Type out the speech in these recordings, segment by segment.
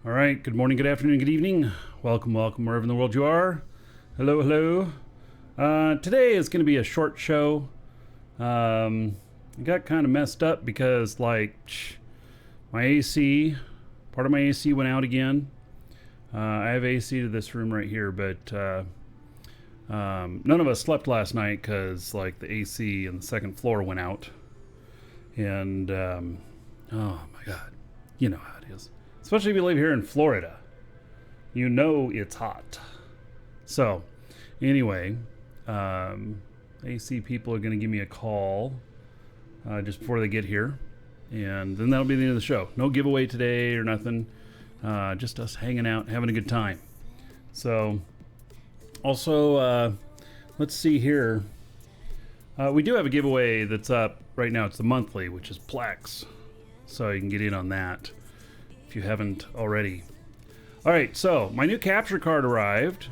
All right, good morning, good afternoon, good evening. Welcome, wherever in the world you are. Hello, hello. Today is going to be a short show. I got kind of messed up because, my AC, part of my AC went out again. I have AC to this room right here, but none of us slept last night because, the AC on the second floor went out. And, oh my God, you know how it is. Especially if you live here in Florida. You know it's hot. So, anyway, AC people are going to give me a call just before they get here. And then that'll be the end of the show. No giveaway today or nothing. Just us hanging out, having a good time. So, also, let's see here. We do have a giveaway that's up right now. It's the monthly, which is Plex. So you can get in on that if you haven't already. All right, so my new capture card arrived.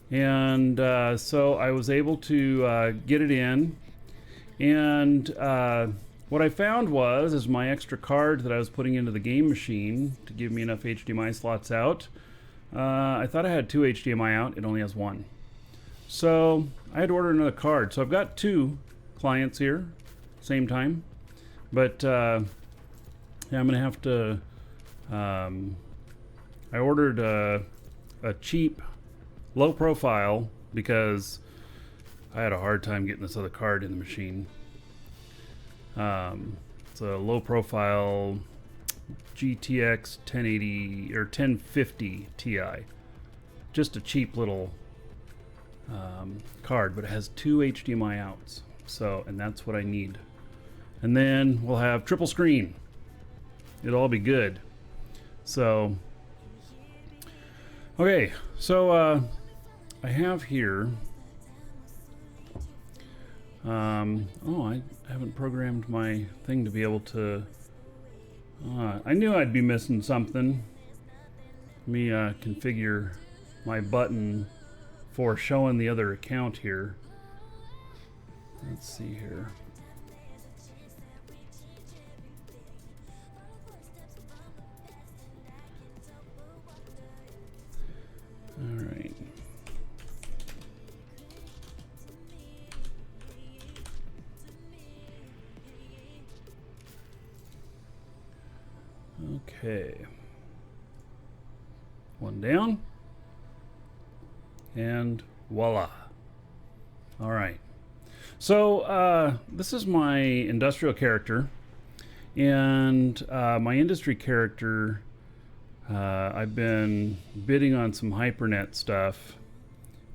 And so I was able to get it in. And what I found was my extra card that I was putting into the game machine to give me enough HDMI slots out. I thought I had 2 HDMI out. It only has 1. So I had to order another card. So I've got 2 clients here, same time. But yeah, I'm going to have to... I ordered a cheap, low profile because I had a hard time getting this other card in the machine. It's a low profile GTX 1080 or 1050 Ti. Just a cheap little card, but it has 2 HDMI outs. So, and that's what I need. And then we'll have triple screen. It'll all be good. So, okay, so I have here. I haven't programmed my thing to be able to. I knew I'd be missing something. Let me configure my button for showing the other account here. Let's see here. All right. Okay. One down. And voila. All right. So this is my industrial character. And my industry character... I've been bidding on some HyperNet stuff,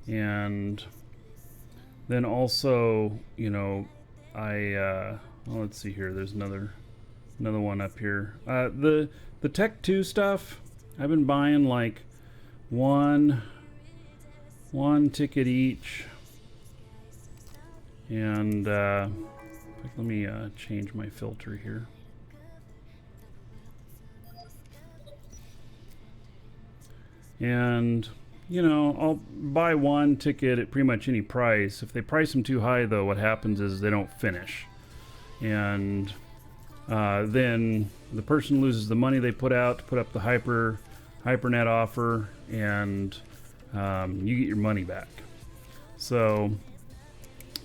and then also, let's see here. There's another one up here. The Tech 2 stuff. I've been buying one ticket each, and let me change my filter here. And, I'll buy one ticket at pretty much any price. If they price them too high, though, what happens is they don't finish. And then the person loses the money they put out to put up the HyperNet offer, and you get your money back. So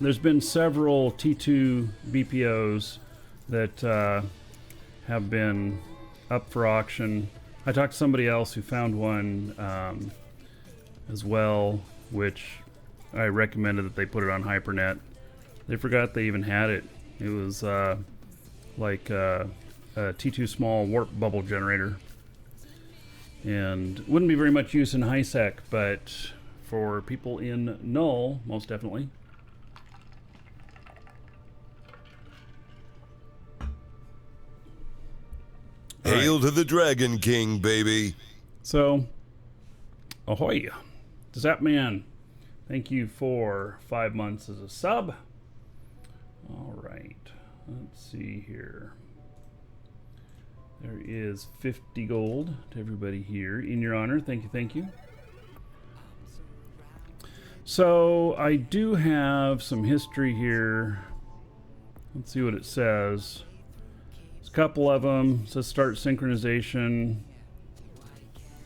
there's been several T2 BPOs that have been up for auction. I talked to somebody else who found one as well, which I recommended that they put it on HyperNet. They forgot they even had it. It was a T2 small warp bubble generator. And wouldn't be very much use in HiSec, but for people in Null, most definitely. Hail to the Dragon King, baby. So, ahoy. Zapman, thank you for 5 months as a sub. All right, let's see here. There is 50 gold to everybody here. In your honor, thank you, thank you. So, I do have some history here. Let's see what it says. There's a couple of them. It says start synchronization.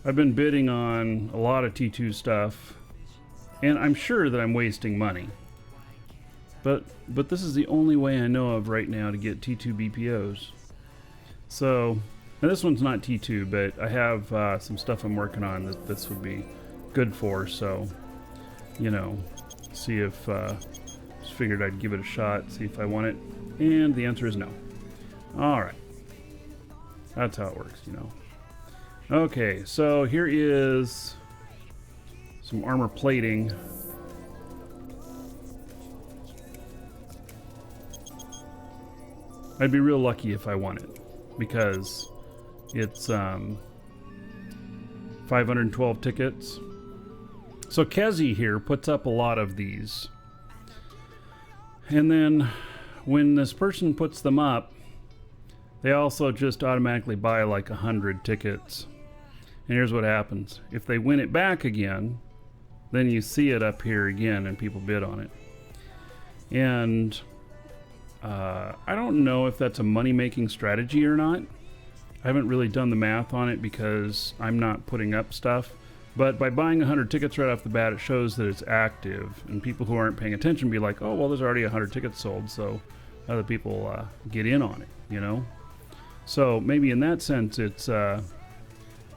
I've been bidding on a lot of T2 stuff, and I'm sure that I'm wasting money. But this is the only way I know of right now to get T2 BPOs. So, and this one's not T2, but I have some stuff I'm working on that this would be good for. So, you know, see if just figured I'd give it a shot, see if I want it, and the answer is no. All right, that's how it works, you know. Okay, so here is some armor plating. I'd be real lucky if I won it, because it's 512 tickets. So Kezi here puts up a lot of these. And then when this person puts them up, they also just automatically buy like 100 tickets. And here's what happens. If they win it back again, then you see it up here again and people bid on it. And I don't know if that's a money-making strategy or not. I haven't really done the math on it because I'm not putting up stuff. But by buying 100 tickets right off the bat, it shows that it's active. And people who aren't paying attention be like, oh, well, there's already 100 tickets sold, so other people get in on it, you know? So maybe in that sense, it's a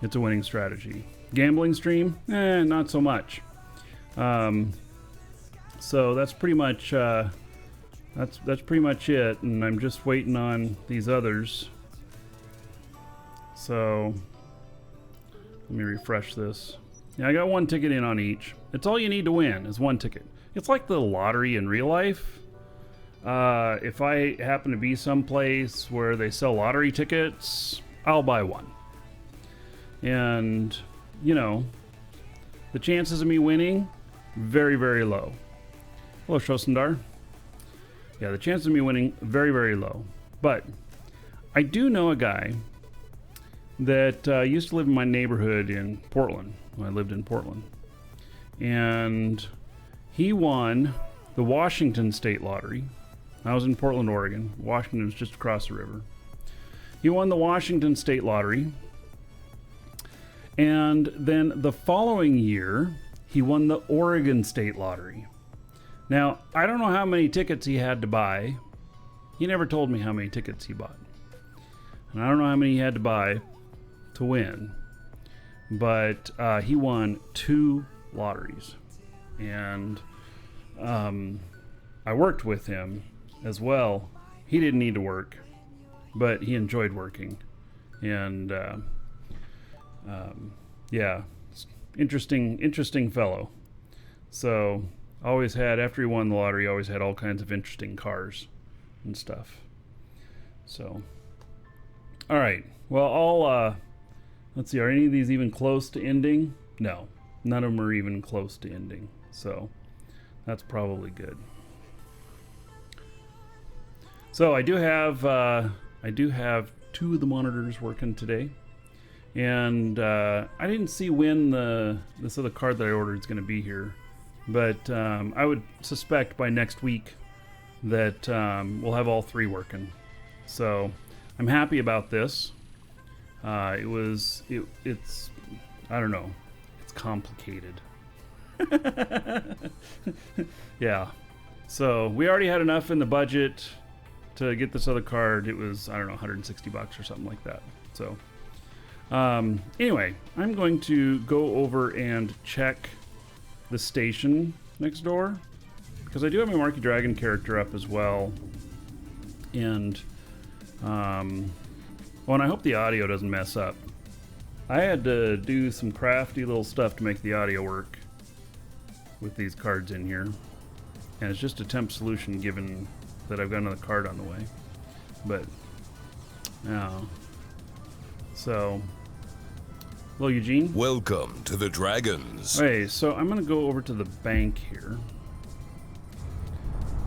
winning strategy. Gambling stream? Not so much. So that's pretty much that's pretty much it, and I'm just waiting on these others. So let me refresh this. Yeah, I got one ticket in on each. It's all you need to win is one ticket. It's like the lottery in real life. If I happen to be someplace where they sell lottery tickets, I'll buy one. And, you know, the chances of me winning, very, very low. Hello, Shosundar. Yeah, the chances of me winning, very, very low. But I do know a guy that used to live in my neighborhood in Portland, when I lived in Portland. And he won the Washington State Lottery. I was in Portland, Oregon. Washington was just across the river. He won the Washington State Lottery. And then the following year, he won the Oregon State Lottery. Now, I don't know how many tickets he had to buy. He never told me how many tickets he bought. And I don't know how many he had to buy to win. But he won 2 lotteries. And I worked with him as well. He didn't need to work, but he enjoyed working. And yeah, interesting fellow. So always had, after he won the lottery, always had all kinds of interesting cars and stuff. So, all right. Well, let's see. Are any of these even close to ending? No, none of them are even close to ending. So that's probably good. So I do have 2 of the monitors working today. And I didn't see when this other card that I ordered is going to be here, but I would suspect by next week that we'll have all 3 working. So I'm happy about this. It's I don't know, it's complicated. Yeah. So we already had enough in the budget to get this other card. It was, I don't know, $160 or something like that. So. Anyway, I'm going to go over and check the station next door, because I do have my Markee Dragon character up as well. And, and I hope the audio doesn't mess up. I had to do some crafty little stuff to make the audio work with these cards in here. And it's just a temp solution given that I've got another card on the way. But, so... Hello, Eugene. Welcome to the Dragons. Okay, so I'm going to go over to the bank here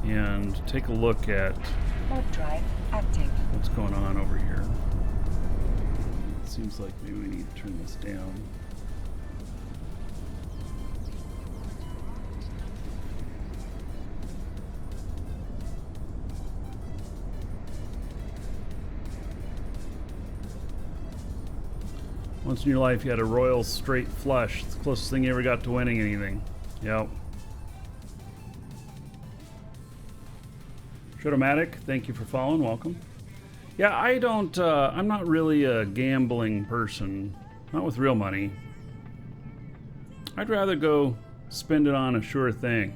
and take a look at Warp drive active. What's going on over here. Seems like maybe we need to turn this down. Once in your life, you had a royal straight flush. It's the closest thing you ever got to winning anything. Yep. Shotomatic, thank you for following. Welcome. Yeah, I don't, I'm not really a gambling person. Not with real money. I'd rather go spend it on a sure thing.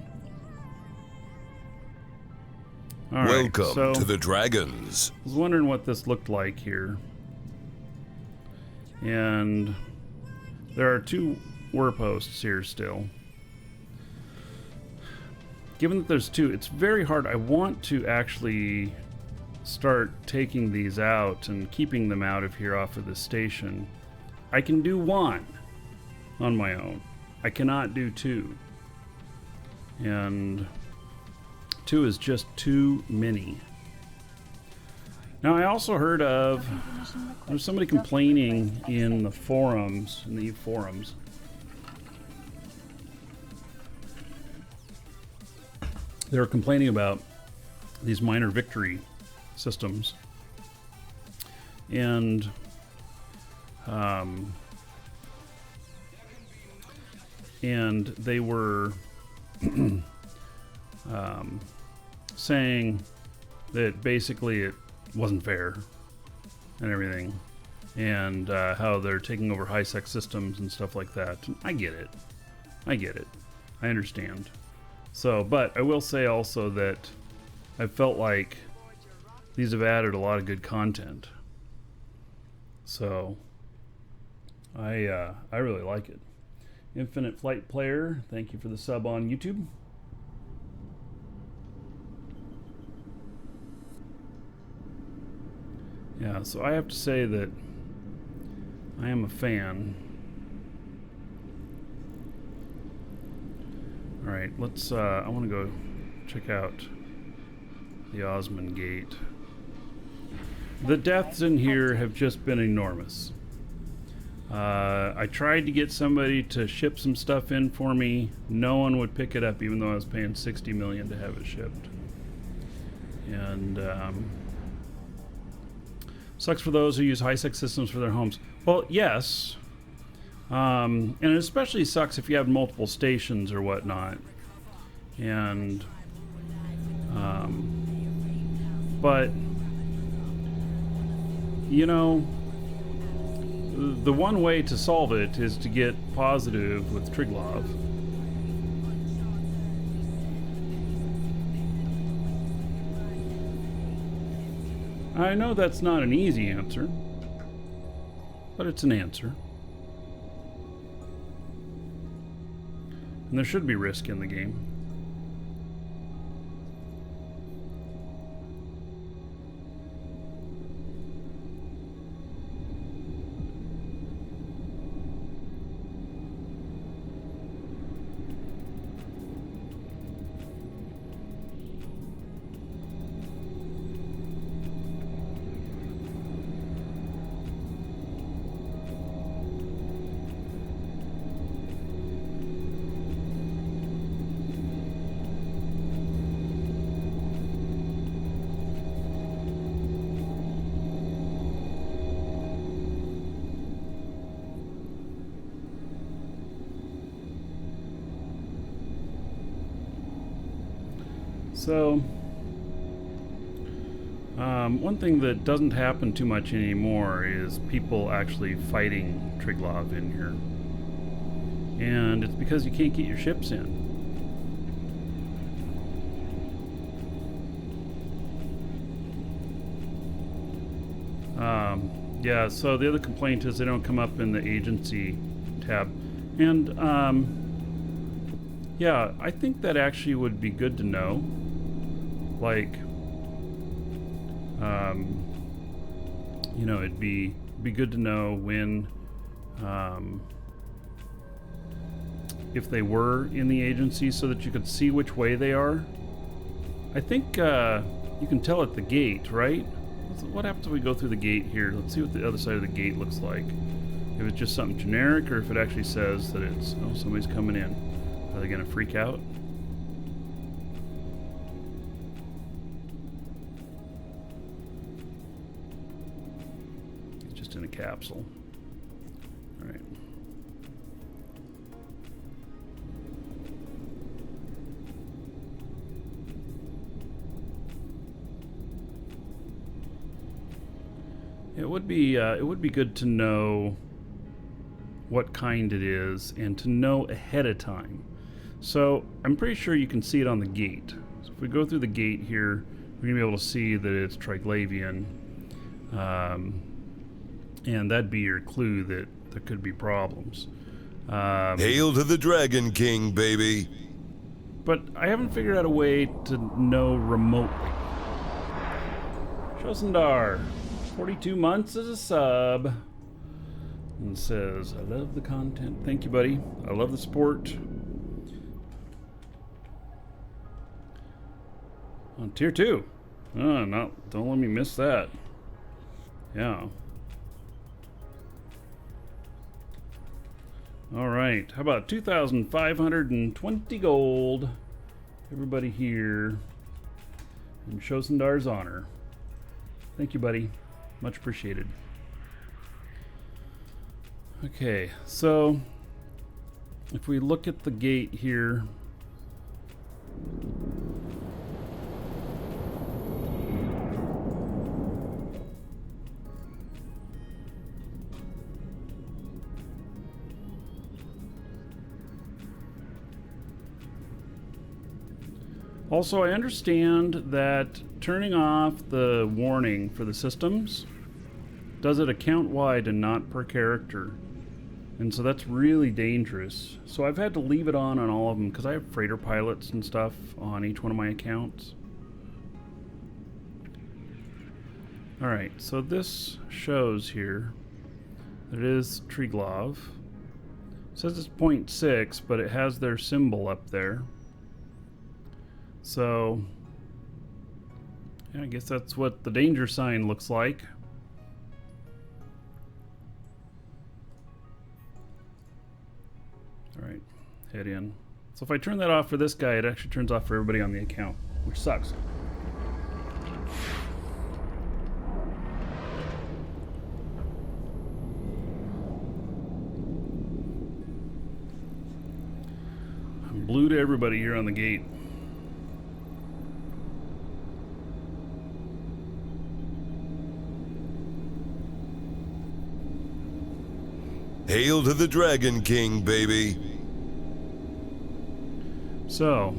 All right, Welcome to the Dragons. I was wondering what this looked like here. And there are 2 war posts here still. Given that there's 2, it's very hard. I want to actually start taking these out and keeping them out of here off of the station. I can do 1 on my own. I cannot do 2. And 2 is just too many. Now, I also heard of, there's somebody complaining in the forums, They were complaining about these minor victory systems. And they were saying that basically it wasn't fair and everything, and how they're taking over high-sec systems and stuff like that. And I get it. I understand. So, but I will say also that I felt like these have added a lot of good content. So, I really like it. Infinite Flight Player, thank you for the sub on YouTube. Yeah, so I have to say that I am a fan. Alright, let's, I want to go check out the Osmond Gate. The deaths in here have just been enormous. I tried to get somebody to ship some stuff in for me. No one would pick it up, even though I was paying $60 million to have it shipped. And, sucks for those who use high-sec systems for their homes. Well, yes. And it especially sucks if you have multiple stations or whatnot. And, but, you know, the one way to solve it is to get positive with Triglav. I know that's not an easy answer, but it's an answer. And there should be risk in the game. So, one thing that doesn't happen too much anymore is people actually fighting Triglav in here. And it's because you can't get your ships in. Yeah, so the other complaint is they don't come up in the agency tab. And, yeah, I think that actually would be good to know. Like, you know, it'd be good to know when, if they were in the agency so that you could see which way they are. I think, you can tell at the gate, right? What happens if we go through the gate here? Let's see what the other side of the gate looks like. If it's just something generic or if it actually says that it's, oh, somebody's coming in. Are they gonna freak out? Just in a capsule. would be good to know what kind it is and to know ahead of time. So I'm pretty sure you can see it on the gate. So if we go through the gate here, we're gonna be able to see that it's Triglavian, and that'd be your clue that there could be problems. Hail to the Dragon King, baby. But I haven't figured out a way to know remotely. Shosendar, 42 months as a sub. And says, I love the content. Thank you, buddy. I love the support. On tier 2. Oh, no, don't let me miss that. Yeah. All right. How about 2,520 gold? Everybody here in Shosendar's honor. Thank you, buddy. Much appreciated. Okay, so if we look at the gate here, also, I understand that turning off the warning for the systems does it account-wide and not per character. And so that's really dangerous. So I've had to leave it on all of them because I have freighter pilots and stuff on each one of my accounts. Alright, so this shows here that it is Triglav. It says it's 0.6, but it has their symbol up there. So, yeah, I guess that's what the danger sign looks like. Alright, head in. So if I turn that off for this guy, it actually turns off for everybody on the account, which sucks. I'm blue to everybody here on the gate. Hail to the Dragon King, baby. So,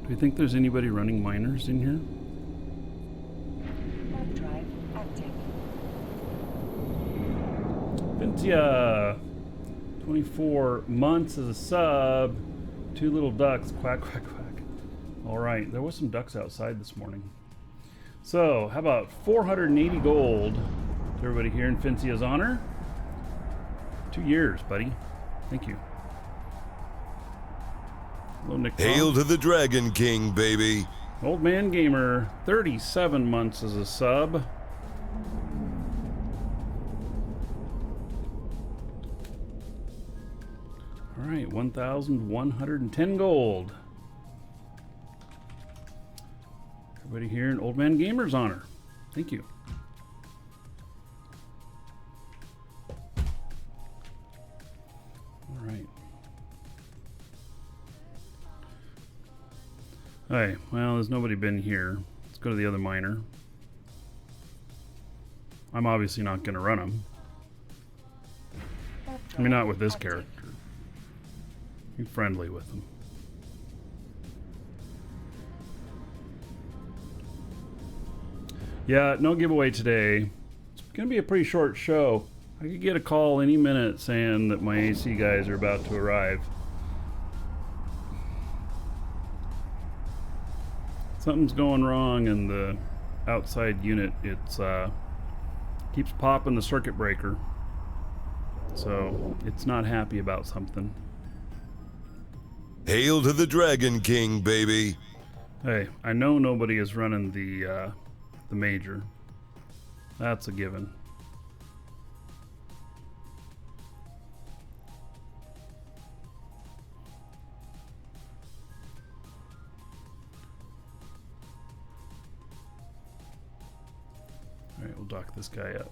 do you think there's anybody running miners in here? Warp drive active. Vintia, 24 months as a sub, 2 little ducks, quack, quack, quack. All right, there was some ducks outside this morning. So, how about 480 gold to everybody here in Fincia's honor? 2 years, buddy. Thank you. Hello, Nick. Hail to the Dragon King, baby. Old Man Gamer, 37 months as a sub. All right, 1,110 gold. Everybody here in Old Man Gamer's honor. Thank you. All right. Alright, well, there's nobody been here. Let's go to the other miner. I'm obviously not going to run him. I mean, not with this character. Be friendly with him. Yeah, no giveaway today. It's going to be a pretty short show. I could get a call any minute saying that my AC guys are about to arrive. Something's going wrong in the outside unit. It's keeps popping the circuit breaker. So it's not happy about something. Hail to the Dragon King, baby. Hey, I know nobody is running the major. That's a given. Alright, we'll dock this guy up.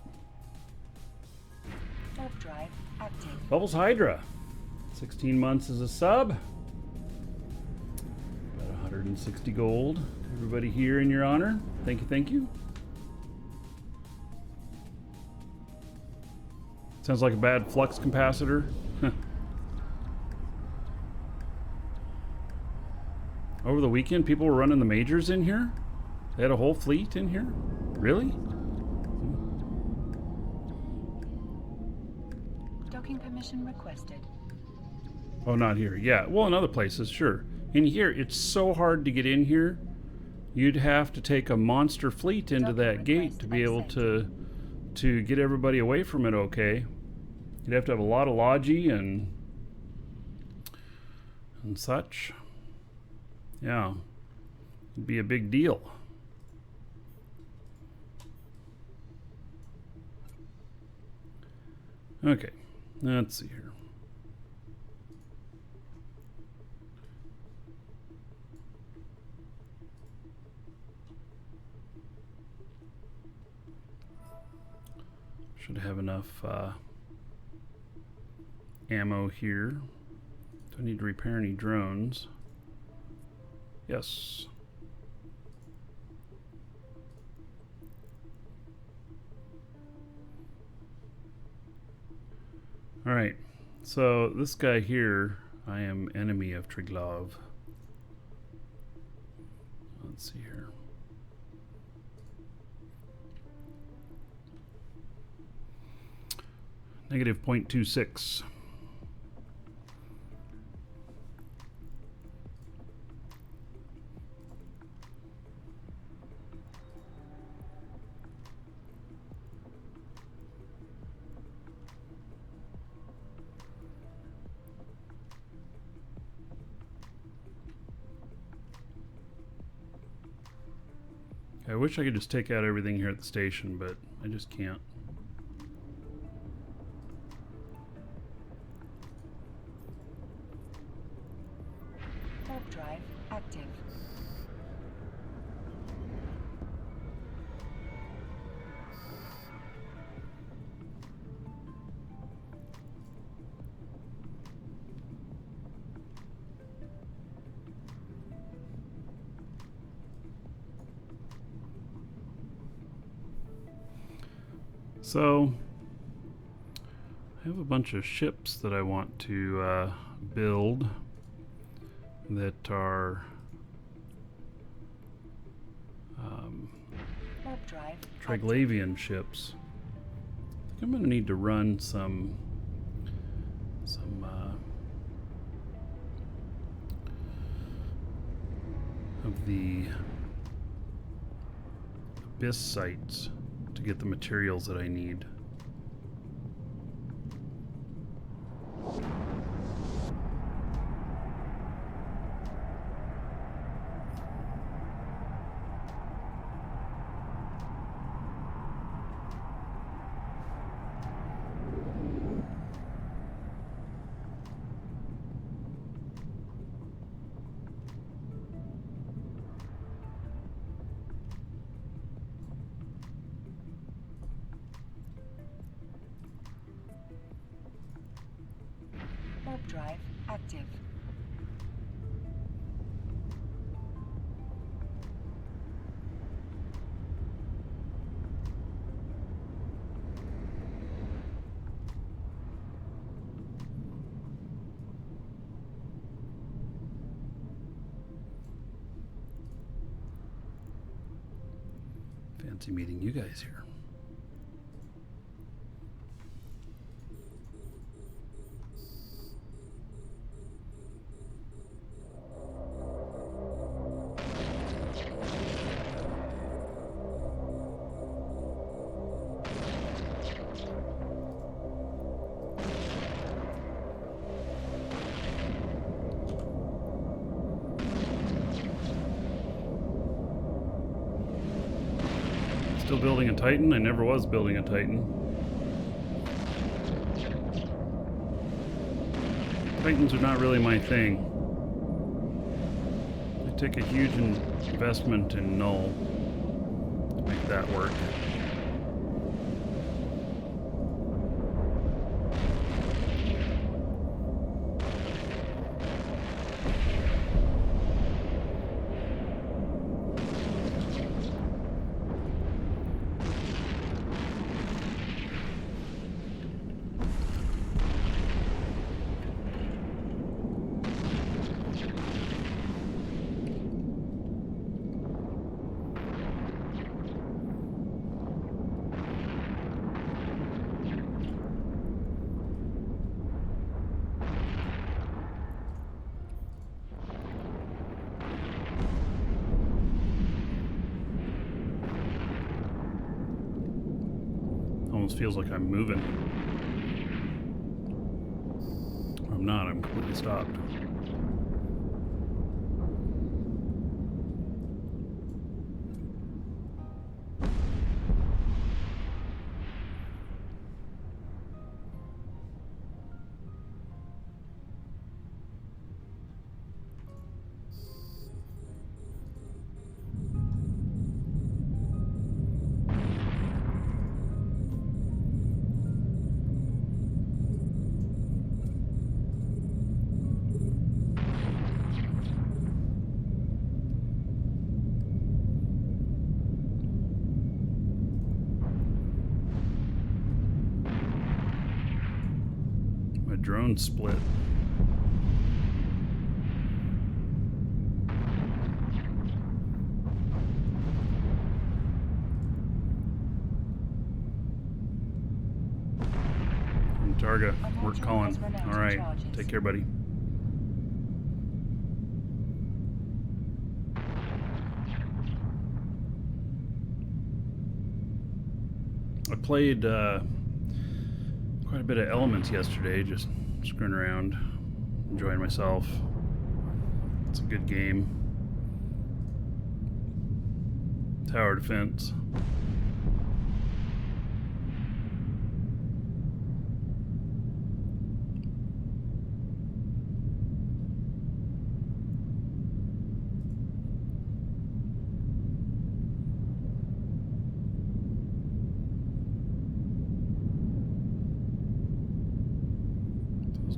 Warp drive active. Bubbles Hydra. 16 months as a sub. About 160 gold. Everybody here in your honor. Thank you, thank you. Sounds like a bad flux capacitor. Over the weekend, people were running the majors in here? They had a whole fleet in here? Really? Docking permission requested. Oh, not here. Yeah, well, in other places, sure. In here, it's so hard to get in here. You'd have to take a monster fleet into that gate to be able to get everybody away from it okay. You'd have to have a lot of logi and such. Yeah. It'd be a big deal. Okay. Let's see here. Should have enough ammo here. Do I need to repair any drones? Yes. All right. So this guy here, I am enemy of Triglav. Let's see here. Negative 0.26. I wish I could just take out everything here at the station, but I just can't. Warp drive active. So, I have a bunch of ships that I want to build that are Warp drive Triglavian ships. I think I'm going to need to run some of the abyss sites to get the materials that I need. Warp drive active. Fancy meeting you guys here. Still building a Titan? I never was building a Titan. Titans are not really my thing. I take a huge investment in Null to make that work. almost feels like I'm moving. I'm not, I'm completely stopped. Drone split. From Targa, we're calling. All right, take care, buddy. I played quite a bit of Elements yesterday, just screwing around, enjoying myself. It's a good game. Tower defense.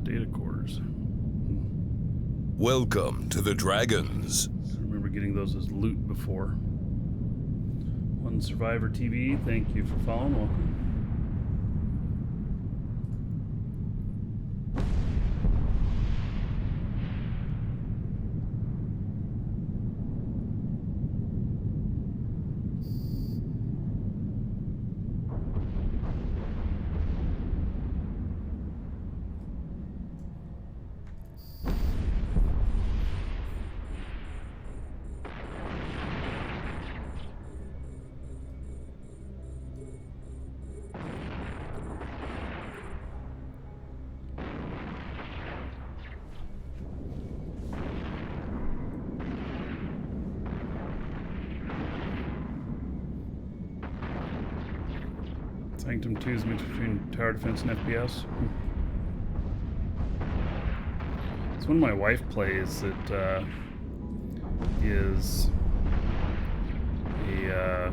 Data cores. Welcome to the Dragons. I remember getting those as loot before. One Survivor TV, thank you for following. Welcome. Sanctum 2 is mixed between tower defense and FPS. It's one my wife plays that is a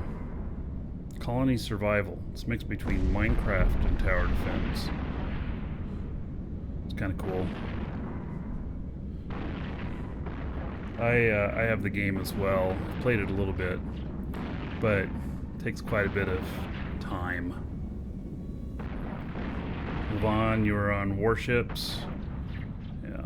colony survival. It's mixed between Minecraft and tower defense. It's kind of cool. I have the game as well. I've played it a little bit, but it takes quite a bit of time. Vaughn, you were on warships. Yeah.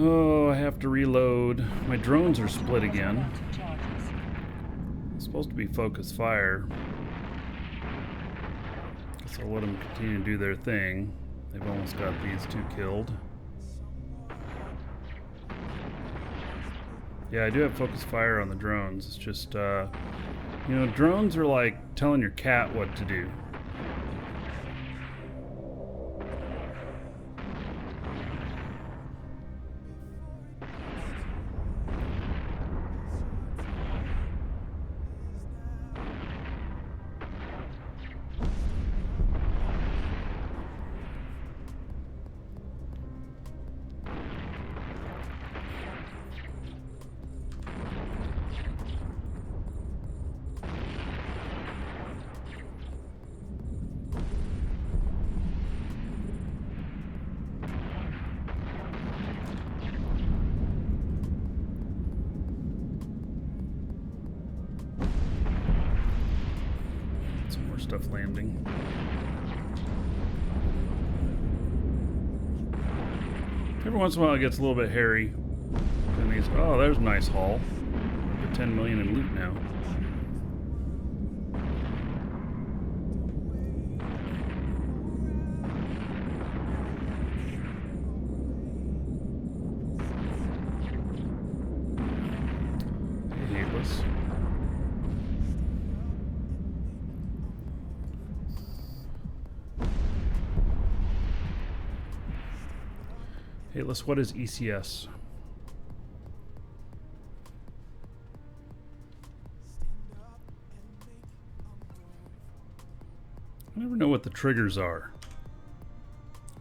Oh, I have to reload. My drones are split again. It's supposed to be focus fire. Guess I'll let them continue to do their thing. They've almost got these two killed. Yeah, I do have focus fire on the drones. It's just, you know, drones are like telling your cat what to do. Stuff landing. Every once in a while it gets a little bit hairy. And these, oh, there's a nice haul. We're 10 million in loot now. Hey, what is ECS? I never know what the triggers are.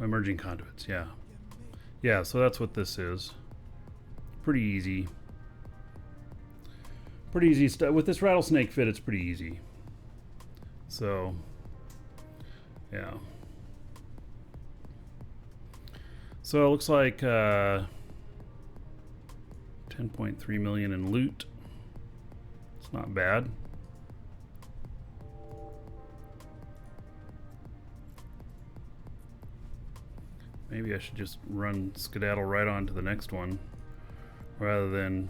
Emerging conduits, yeah. Yeah, so that's what this is. Pretty easy. Pretty easy stuff. With this rattlesnake fit, it's pretty easy. So, yeah. So it looks like 10.3 million in loot. It's not bad. Maybe I should just skedaddle right on to the next one rather than...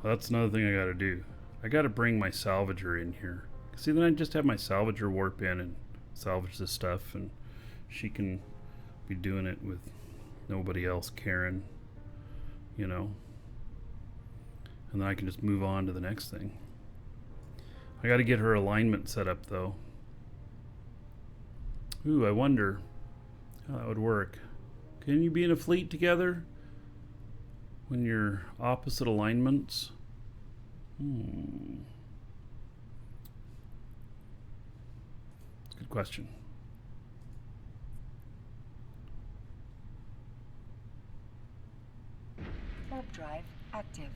Well, that's another thing I gotta do. I gotta bring my salvager in here. See, then I just have my salvager warp in and salvage this stuff, and she can be doing it with nobody else caring, you know. And then I can just move on to the next thing. I gotta get her alignment set up though. Ooh, I wonder how that would work. Can you be in a fleet together when you're opposite alignments? It's a good question. Warp drive active.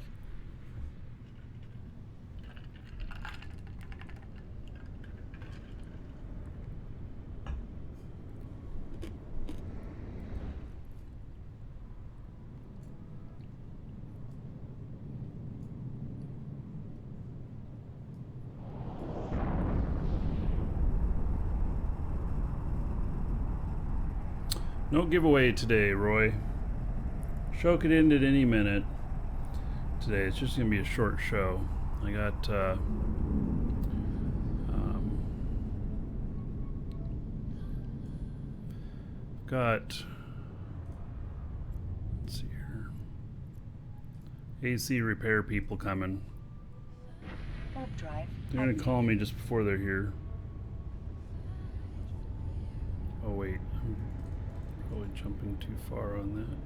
No giveaway today, Roy. Show could end at any minute today. It's just gonna be a short show. I got let's see here, AC repair people coming. Warp drive They're gonna active. call me just before they're here. Oh wait, I'm probably jumping too far on that.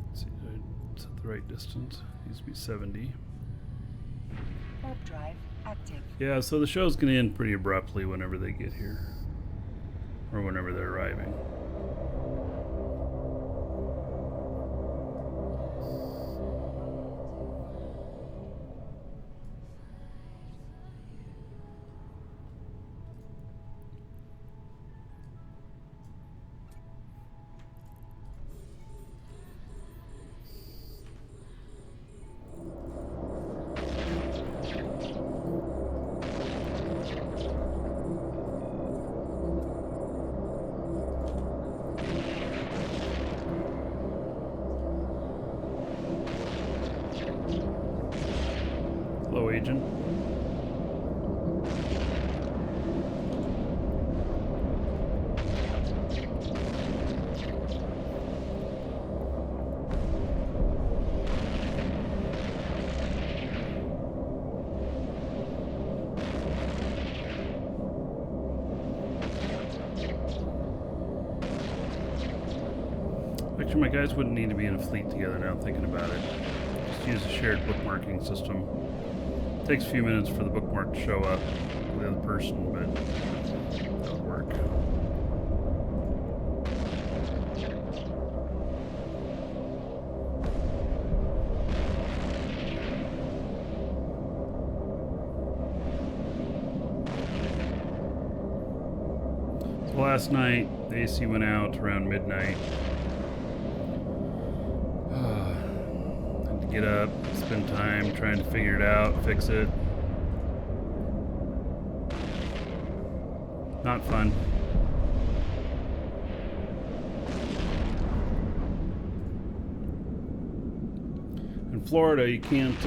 Let's see, did I set the right distance? It needs to be 70. Warp drive active. Yeah, so the show's gonna end pretty abruptly whenever they get here. Or whenever they're arriving. Hello, Agent. Actually, my guys wouldn't need to be in a fleet together now, thinking about it. Just use a shared bookmarking system. Takes a few minutes for the bookmark to show up for the other person, but that'll work. So last night, the AC went out around midnight. Had to get up, spend time trying to figure it out, fix it. Not fun. In Florida, you can't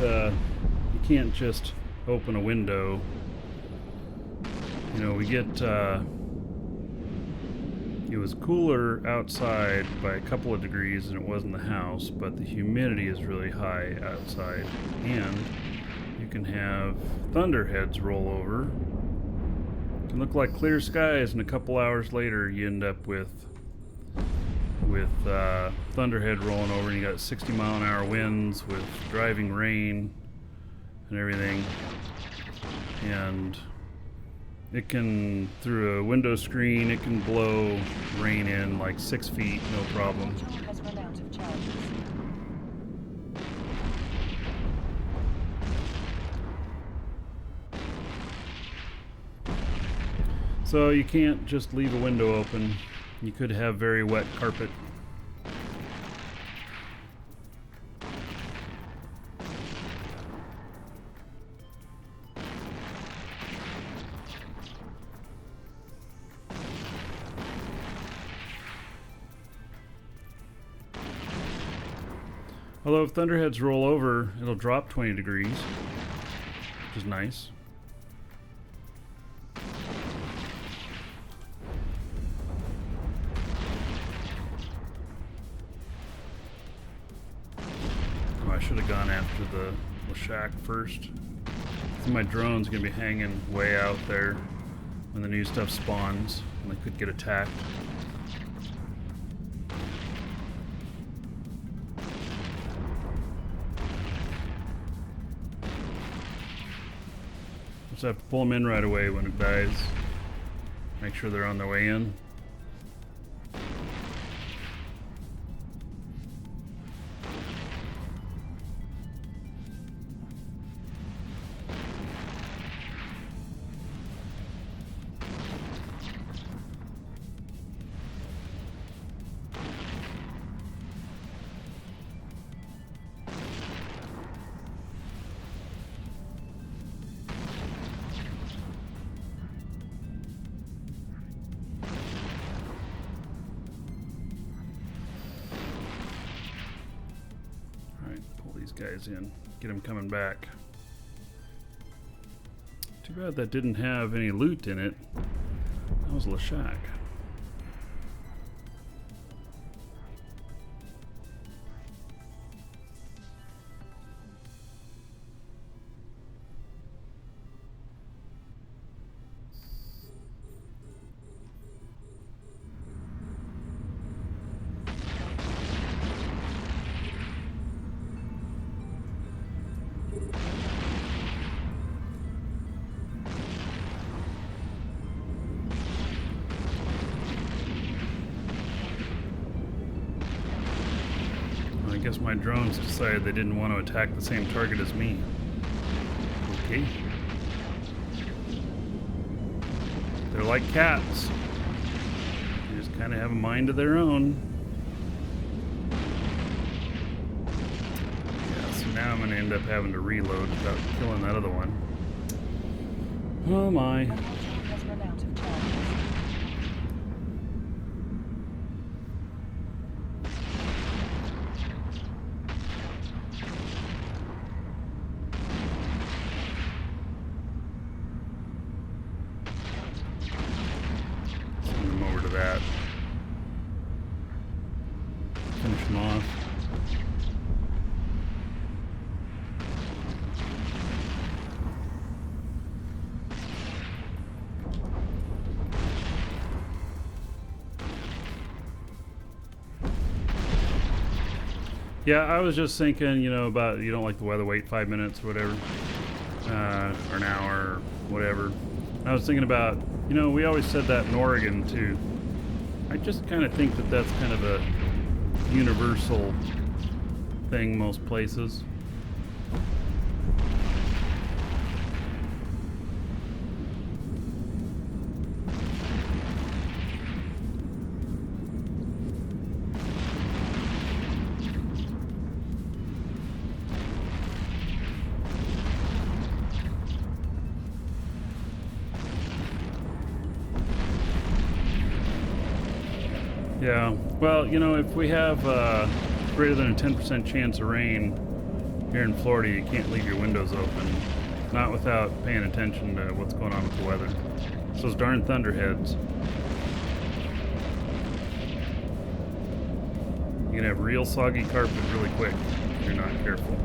just open a window. You know, we get it was cooler outside by a couple of degrees than it was in the house, but the humidity is really high outside, and you can have thunderheads roll over. It can look like clear skies, and a couple hours later you end up with with thunderhead rolling over, and you got 60-mile-an-hour winds with driving rain and everything. And it can, through a window screen, it can blow rain in like 6 feet, no problem. Module has run out of charges. So you can't just leave a window open. You could have very wet carpet. Although if thunderheads roll over, it'll drop 20 degrees, which is nice. Oh, I should have gone after the shack first. So my drone's gonna be hanging way out there when the new stuff spawns, and they could get attacked. Just have to pull them in right away when it dies. Make sure they're on their way in. Guys in, get him coming back. Too bad that didn't have any loot in it. That was Lashak. I guess my drones decided they didn't want to attack the same target as me. Okay. They're like cats. They just kind of have a mind of their own. Yeah, so now I'm going to end up having to reload without killing that other one. Oh my. Module has run out of charges. Send them over to that. Finish them off. Yeah, I was just thinking, you know, about you don't like the weather, wait 5 minutes or whatever, or an hour or whatever. I was thinking about, you know, we always said that in Oregon too. I just kind of think that that's kind of a universal thing most places. Yeah, well, you know, if we have greater than a 10% chance of rain here in Florida, you can't leave your windows open, not without paying attention to what's going on with the weather. It's those darn thunderheads. You can have real soggy carpet really quick if you're not careful.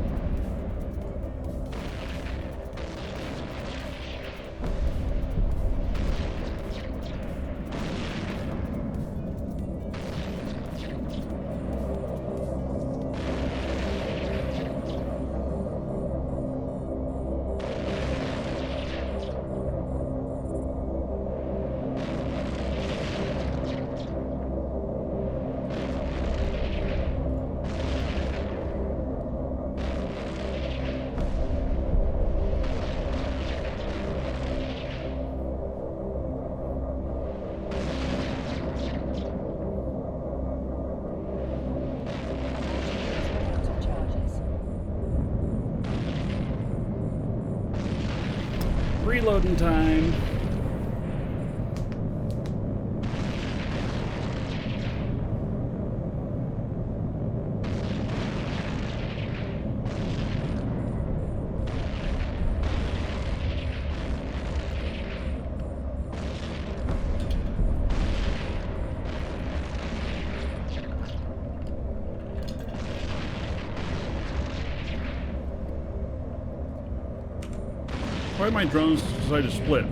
reloading time. Why did my drones decide to split?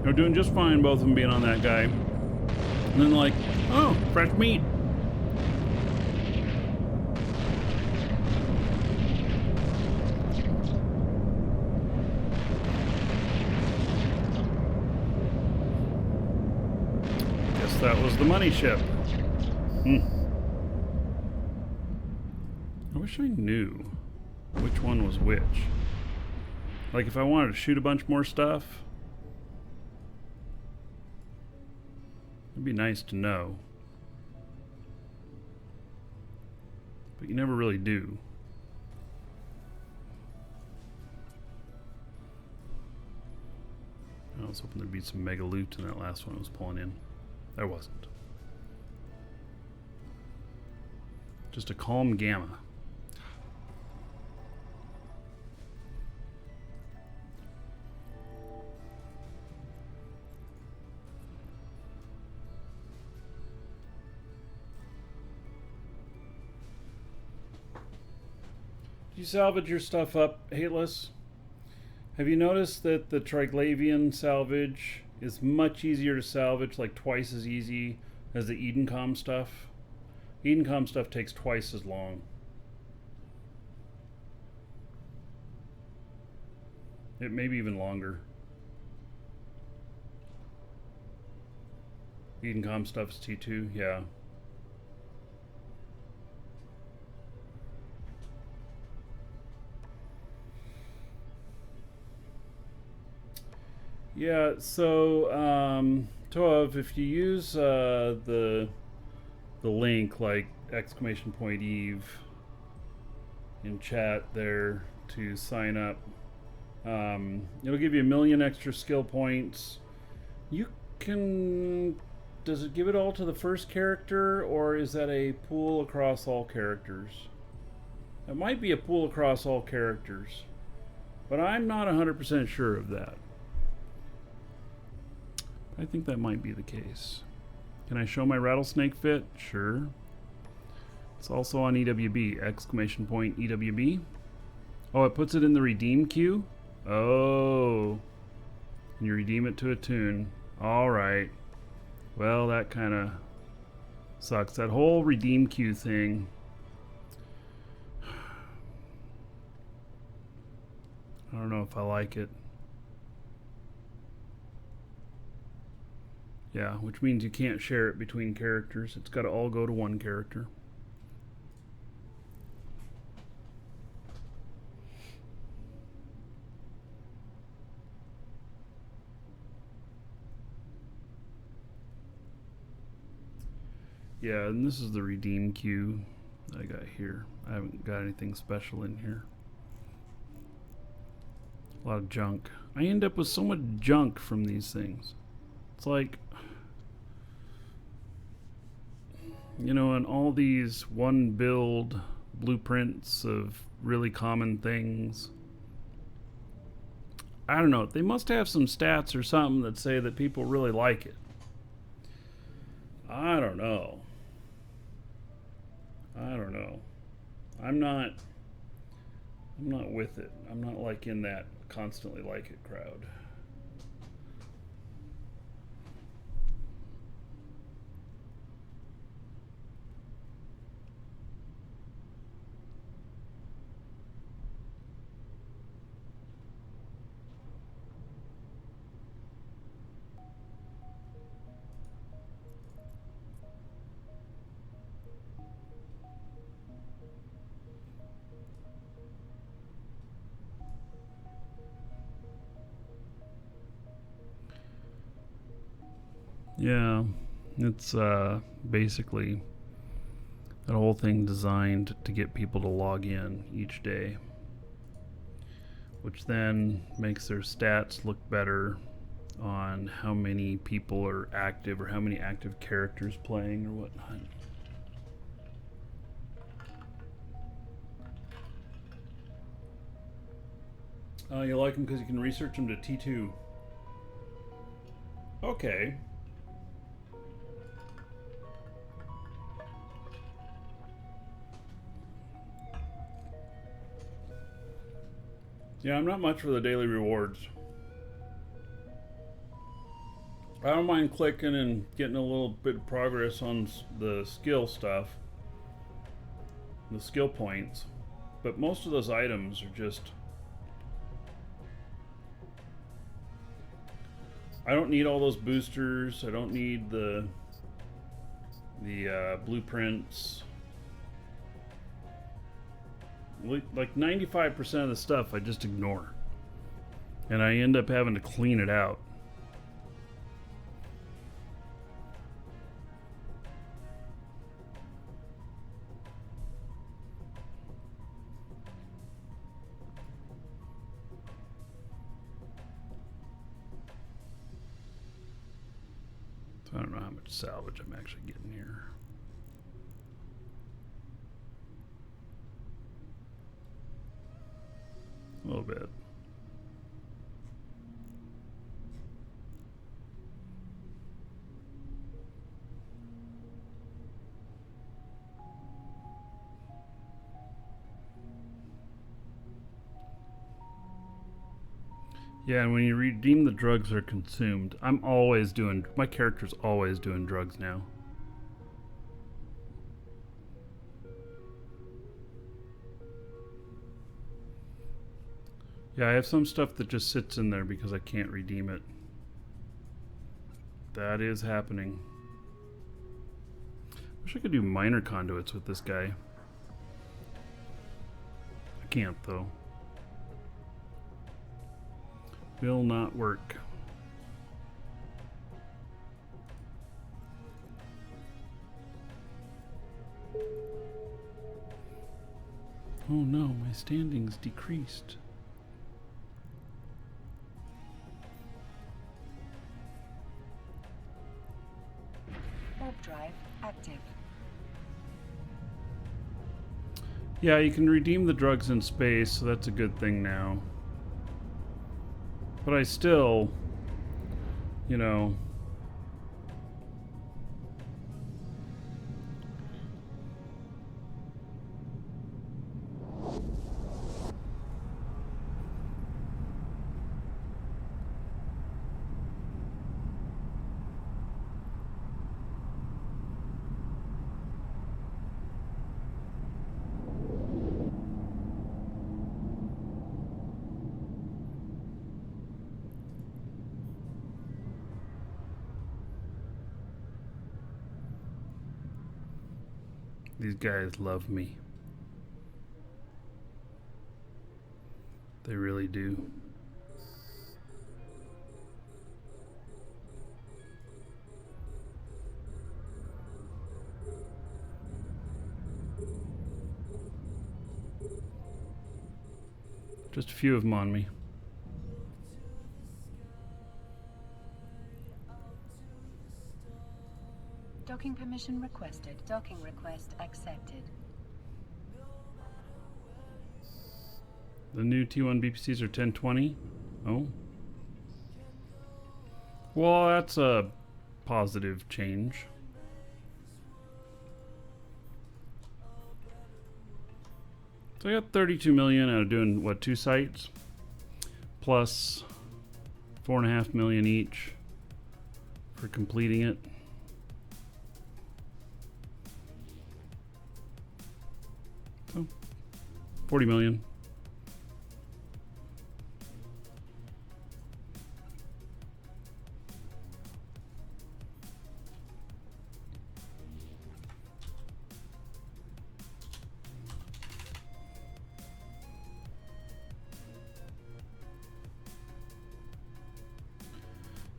They're doing just fine, both of them being on that guy. And then like, oh, fresh meat. Guess that was the money ship. I wish I knew which one was which. Like if I wanted to shoot a bunch more stuff, it'd be nice to know. But you never really do. I was hoping there'd be some mega loot in that last one I was pulling in. There wasn't. Just a calm gamma. Do you salvage your stuff up, Hateless? Have you noticed that the Triglavian salvage is much easier to salvage, like twice as easy as the Edencom stuff? Edencom stuff takes twice as long. It may be even longer. Edencom stuff's T2, yeah. Yeah, so Toav, if you use the link like !Eve in chat there to sign up, it'll give you 1,000,000 extra skill points. You can, does it give it all to the first character, or is that a pool across all characters? It might be a pool across all characters, but I'm not 100% sure of that. I think that might be the case. Can I show my rattlesnake fit? Sure. It's also on EWB, !EWB. Oh, it puts it in the redeem queue? Oh. And you redeem it to a tune. Alright. Well, that kind of sucks. That whole redeem queue thing. I don't know if I like it. Yeah, which means you can't share it between characters. It's got to all go to one character. Yeah, and this is the redeem queue that I got here. I haven't got anything special in here. A lot of junk. I end up with so much junk from these things. It's like, you know, and all these one build blueprints of really common things. I don't know. They must have some stats or something that say that people really like it. I don't know. I'm not with it. I'm not like in that constantly like it crowd. Yeah, it's basically that whole thing designed to get people to log in each day. which then makes their stats look better on how many people are active or how many active characters playing or whatnot. You like them because you can research them to T2. Okay. Yeah, I'm not much for the daily rewards. I don't mind clicking and getting a little bit of progress on the skill stuff, the skill points, but most of those items are just... I don't need all those boosters. I don't need the blueprints. Like 95% of the stuff I just ignore, and I end up having to clean it out. So I don't know how much salvage I'm actually getting here. A little bit. Yeah, and when you redeem the drugs are consumed, I'm always doing, my character's always doing drugs now. Yeah, I have some stuff that just sits in there because I can't redeem it. That is happening. Wish I could do minor conduits with this guy. I can't though. Will not work. Oh no, my standings decreased. Warp drive active. Yeah, you can redeem the drugs in space, so that's a good thing now. But I still, you know... These guys love me. They really do. Just a few of them on me. Docking permission requested. Docking request accepted. The new T1 BPCs are 1020. Oh. Well, that's a positive change. So I got 32 million out of doing, what, 2 sites? Plus 4.5 million each for completing it. So 40 million.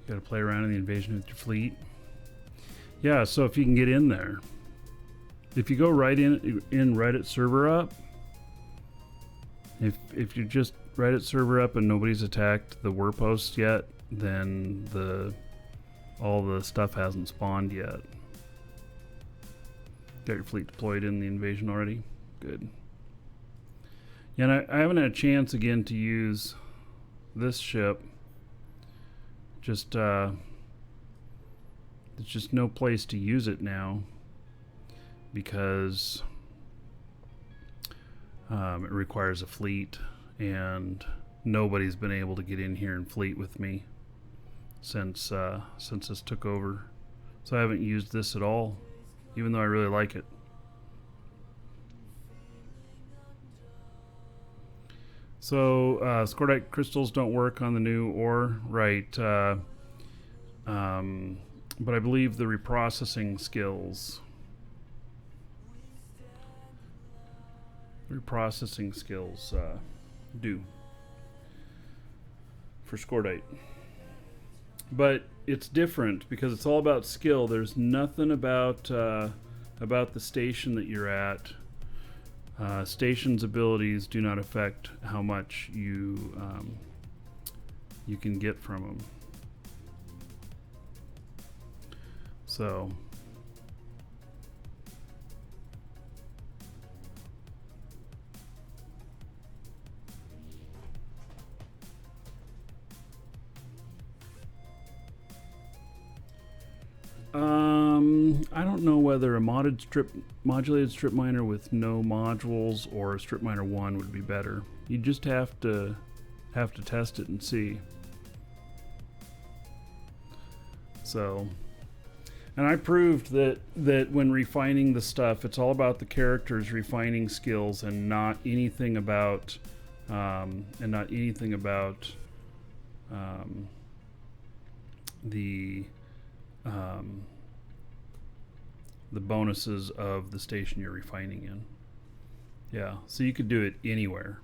You gotta play around in the invasion with your fleet. Yeah, so if you can get in there. If you go right in Reddit server up, if you just Reddit server up and nobody's attacked the Warpost yet, then all the stuff hasn't spawned yet. Got your fleet deployed in the invasion already? Good. Yeah, and I haven't had a chance again to use this ship. Just there's just no place to use it now because it requires a fleet, and nobody's been able to get in here and fleet with me since this took over. So I haven't used this at all, even though I really like it. So Scordite crystals don't work on the new ore, right? But I believe the reprocessing skills do for Scordite. But it's different because it's all about skill. There's nothing about the station that you're at. Station's abilities do not affect how much you can get from them. So I don't know whether a modulated strip miner with no modules or a strip miner 1 would be better. You just have to test it and see. So, and I proved that when refining the stuff, it's all about the characters' refining skills and not anything about the bonuses of the station you're refining in. Yeah, so you could do it anywhere.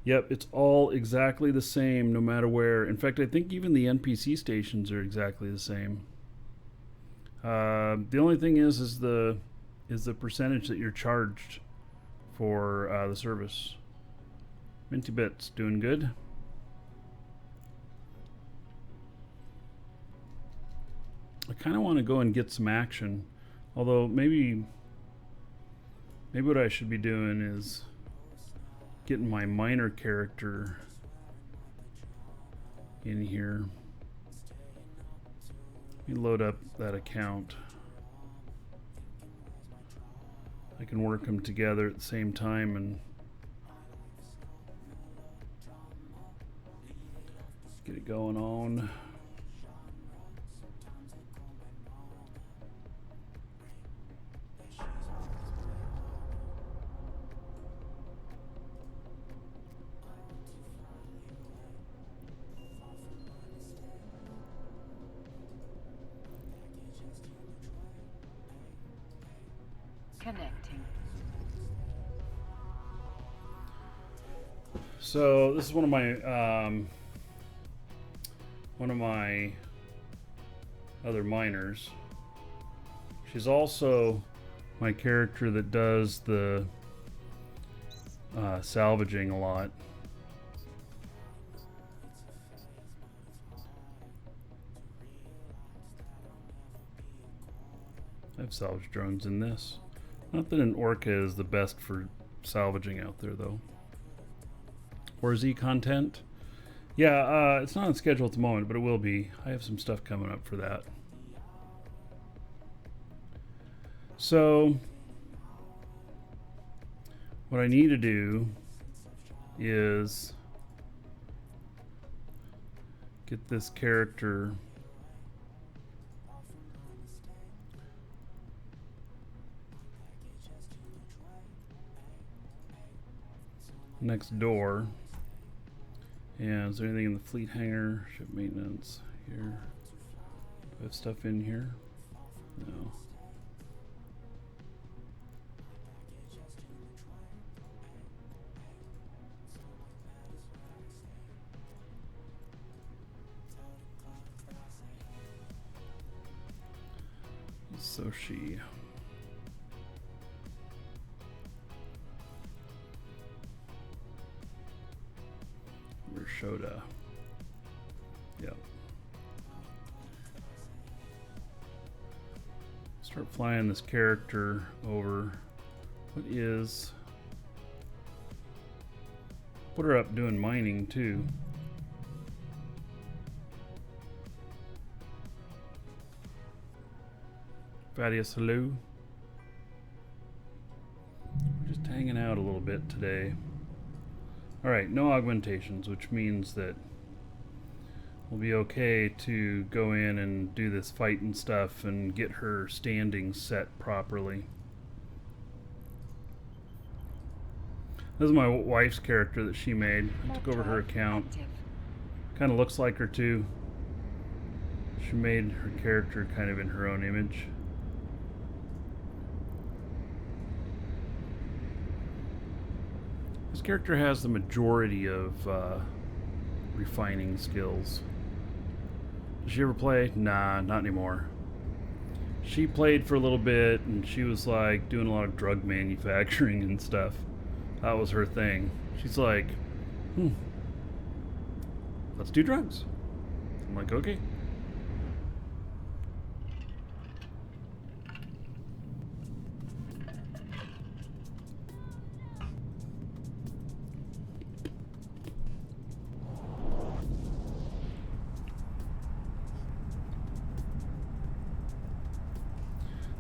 Yep, it's all exactly the same no matter where. In fact, I think even the NPC stations are exactly the same. The only thing is the percentage that you're charged for the service. Minty Bits, doing good. I kind of want to go and get some action, although maybe what I should be doing is getting my miner character in here. Let me load up that account. I can work them together at the same time and get it going on. Connecting. So this is one of my other miners. She's also my character that does the salvaging a lot. I have salvage drones in this. Not that an Orca is the best for salvaging out there, though. Or Z content? Yeah, it's not on schedule at the moment, but it will be. I have some stuff coming up for that. So, what I need to do is get this character next door. And is there anything in the fleet hangar? Ship maintenance here. Do I have stuff in here? No. So she. Rashoda. Yep. Start flying this character over. What is... Put her up doing mining too. Thaddeus, hello. We're just hanging out a little bit today. Alright, no augmentations, which means that we'll be okay to go in and do this fight and stuff and get her standing set properly. This is my wife's character that she made. I took over her account. Kind of looks like her too. She made her character kind of in her own image. This character has the majority of refining skills. Did she ever play? Nah, not anymore. She played for a little bit and she was like doing a lot of drug manufacturing and stuff. That was her thing. She's like, let's do drugs. I'm like, okay.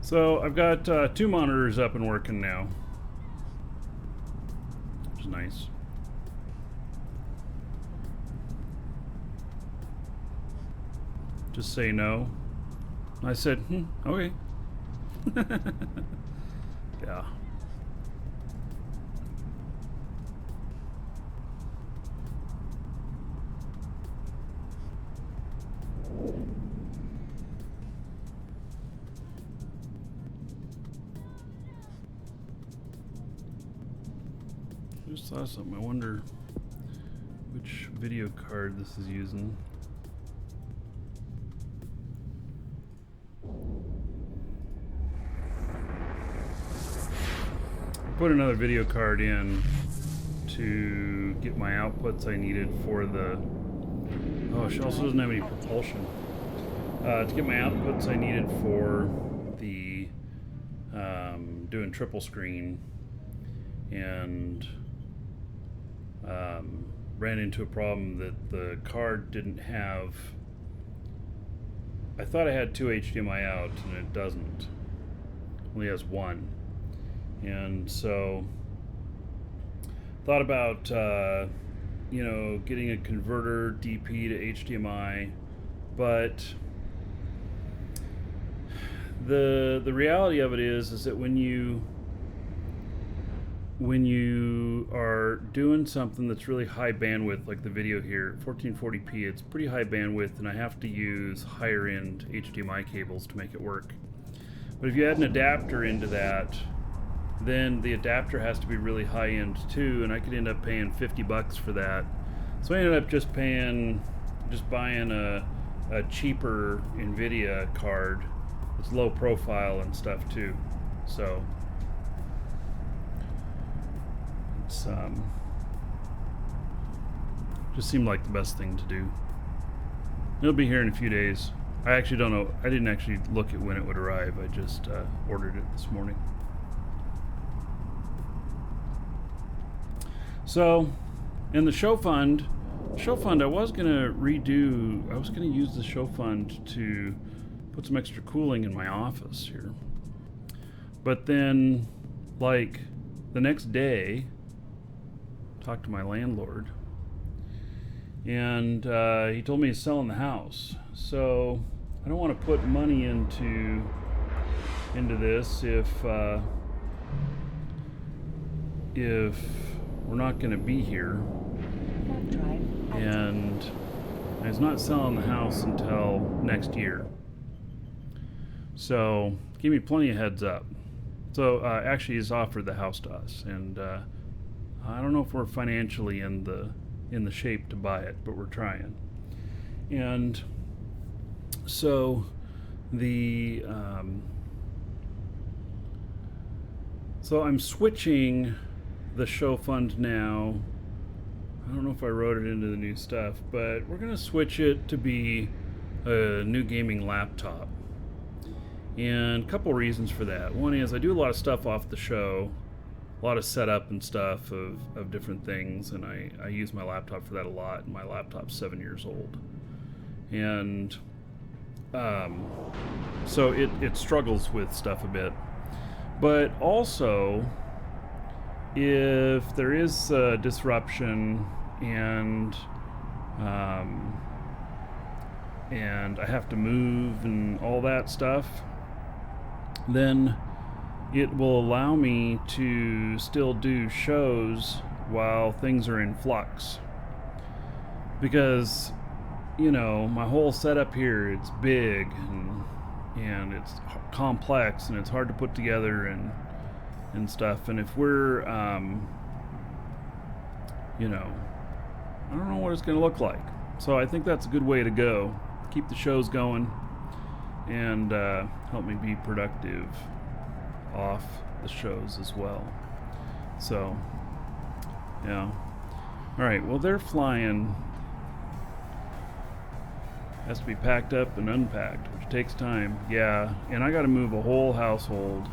So I've got 2 monitors up and working now. Which is nice. Just say no. I said, okay. Yeah. I just saw something. I wonder which video card this is using. I put another video card in to get my outputs I needed for the... Oh, she also doesn't have any propulsion. To get my outputs I needed for the doing triple screen, and ran into a problem that the card didn't have. I thought I had 2 HDMI out and it doesn't. It only has 1. And so thought about you know, getting a converter DP to HDMI, but the reality of it is that when you are doing something that's really high bandwidth, like the video here, 1440p, it's pretty high bandwidth, and I have to use higher end HDMI cables to make it work. But if you add an adapter into that, then the adapter has to be really high end too, and I could end up paying $50 for that. So I ended up just buying a cheaper NVIDIA card. It's low profile and stuff too. So it's just seemed like the best thing to do. It'll be here in a few days. I actually don't know. I didn't actually look at when it would arrive. I just ordered it this morning. So, in the show fund, I was gonna use the show fund to put some extra cooling in my office here. But then, like, the next day, talked to my landlord, and he told me he's selling the house. So I don't want to put money into this if we're not going to be here, and he's not selling the house until next year. So give me plenty of heads up. So actually he's offered the house to us, and I don't know if we're financially in the shape to buy it, but we're trying. And so the So I'm switching the show fund now. I don't know if I wrote it into the new stuff, but we're going to switch it to be a new gaming laptop. And a couple reasons for that. One is I do a lot of stuff off the show, a lot of setup and stuff of different things, and I use my laptop for that a lot. My laptop's 7 years old. And so it struggles with stuff a bit. But also, if there is a disruption and I have to move and all that stuff, then it will allow me to still do shows while things are in flux. Because, you know, my whole setup here, it's big and it's complex and it's hard to put together and stuff. And if we're, you know, I don't know what it's going to look like. So I think that's a good way to go. Keep the shows going and help me be productive off the shows as well. So, yeah. All right, well, they're flying. Has to be packed up and unpacked, which takes time. Yeah, and I got to move a whole household.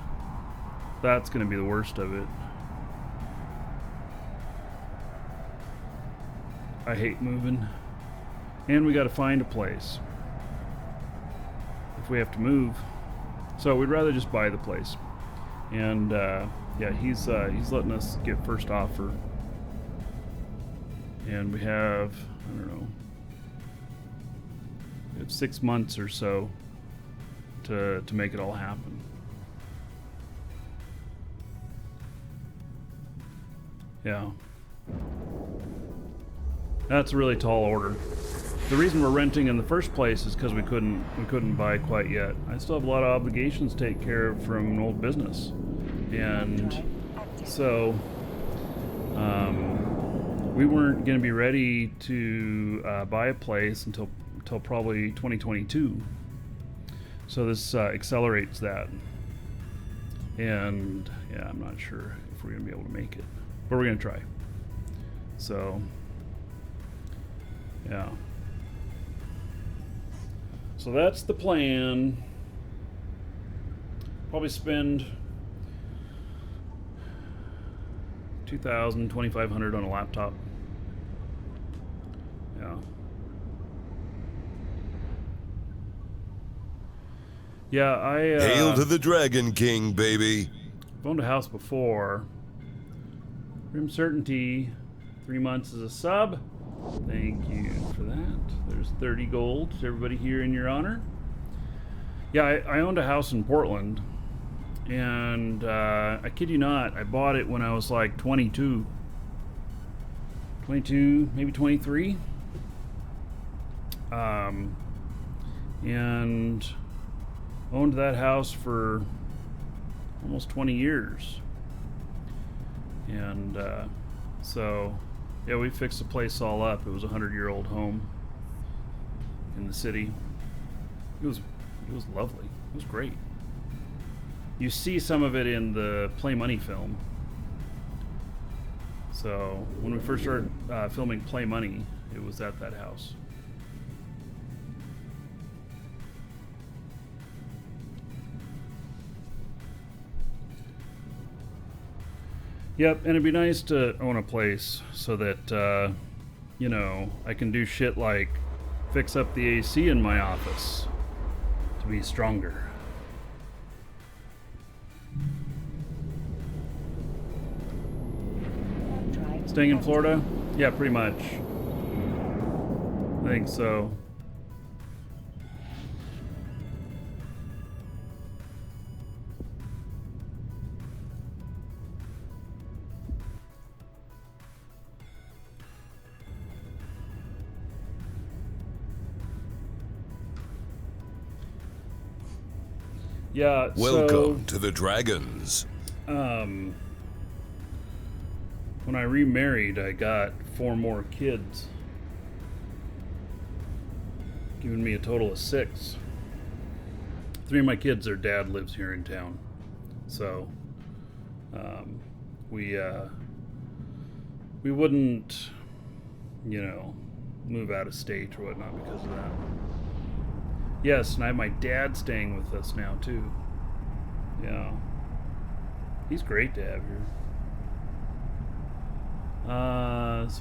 That's going to be the worst of it. I hate moving. And we got to find a place if we have to move. So we'd rather just buy the place. And yeah, he's letting us get first offer. And we have, I don't know, we have 6 months or so to make it all happen. Yeah. That's a really tall order. The reason we're renting in the first place is because we couldn't buy quite yet. I still have a lot of obligations to take care of from an old business, and so we weren't going to be ready to buy a place until probably 2022. So this accelerates that, and yeah, I'm not sure if we're going to be able to make it, but we're going to try. So yeah. So that's the plan. Probably spend $2,000, $2,500 on a laptop. Yeah. Yeah, I Hail to the Dragon King, baby. I've owned a house before. Rim certainty, 3 months as a sub. Thank you for that. There's 30 gold to everybody here in your honor. Yeah, I owned a house in Portland, and I kid you not, I bought it when I was like 22, maybe 23. And owned that house for almost 20 years. And so yeah, we fixed the place all up. It was a 100-year-old home in the city. It was lovely. It was great. You see some of it in the Play Money film. So when we first started filming Play Money, it was at that house. Yep, and it'd be nice to own a place so that, you know, I can do shit like fix up the AC in my office to be stronger. Staying in Florida? Yeah, pretty much. I think so. Yeah, Welcome to the Dragons. When I remarried, I got 4 more kids, giving me a total of 6. 3 of my kids, their dad lives here in town, so We wouldn't, you know, move out of state or whatnot because of that. Yes, and I have my dad staying with us now too. Yeah, he's great to have here.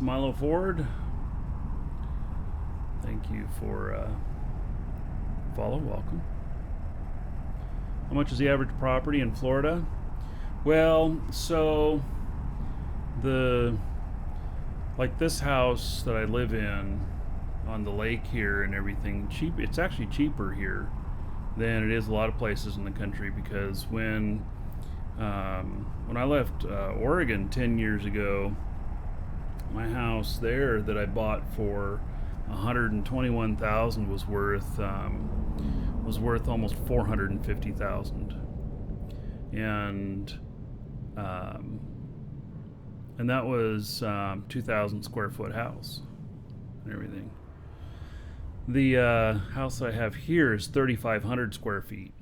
Milo Ford, thank you for follow. Welcome. How much is the average property in Florida? Well, so like this house that I live in on the lake here and everything, it's actually cheaper here than it is a lot of places in the country, because when I left Oregon 10 years ago, my house there that I bought for $121,000 was worth almost $450,000, and that was 2,000 square foot house and everything. The house I have here is 3,500 square feet.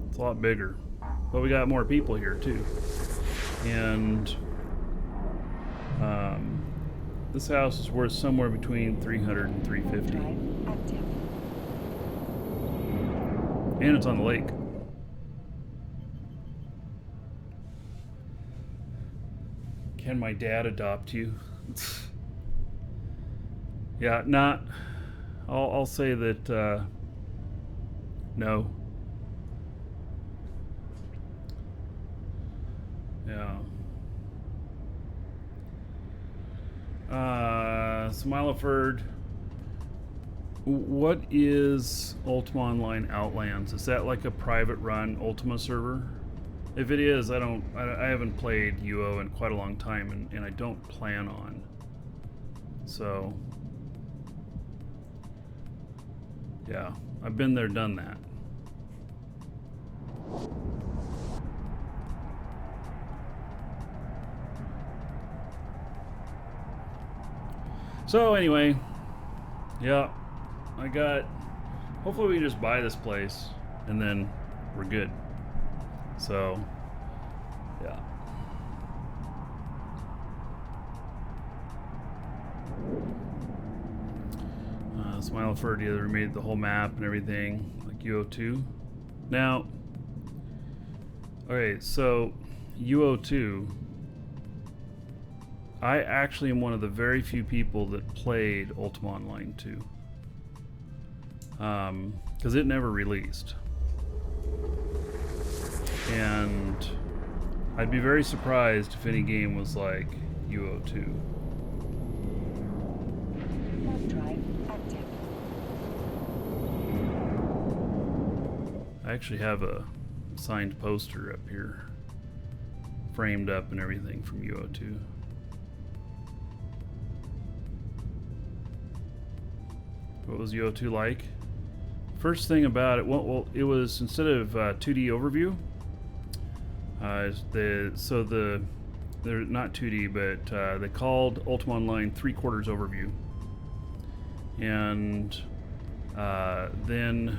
It's a lot bigger, but we got more people here too. And this house is worth somewhere between 300 and 350. And it's on the lake. Can my dad adopt you? Yeah, not. I'll say that no. Yeah. Smileford, what is Ultima Online Outlands? Is that like a private run Ultima server? If it is, I haven't played UO in quite a long time, and I don't plan on. So yeah, I've been there, done that. So anyway, yeah, hopefully we just buy this place and then we're good. So yeah. Smile for the other made the whole map and everything, like UO2. Now, okay, so UO2, I actually am one of the very few people that played Ultima Online 2. Because it never released. And I'd be very surprised if any game was like UO2. I actually have a signed poster up here, framed up and everything from UO2. What was UO2 like? First thing about it, well, it was, instead of 2D overview, they're not 2D, but they called Ultima Online 3/4 overview, and then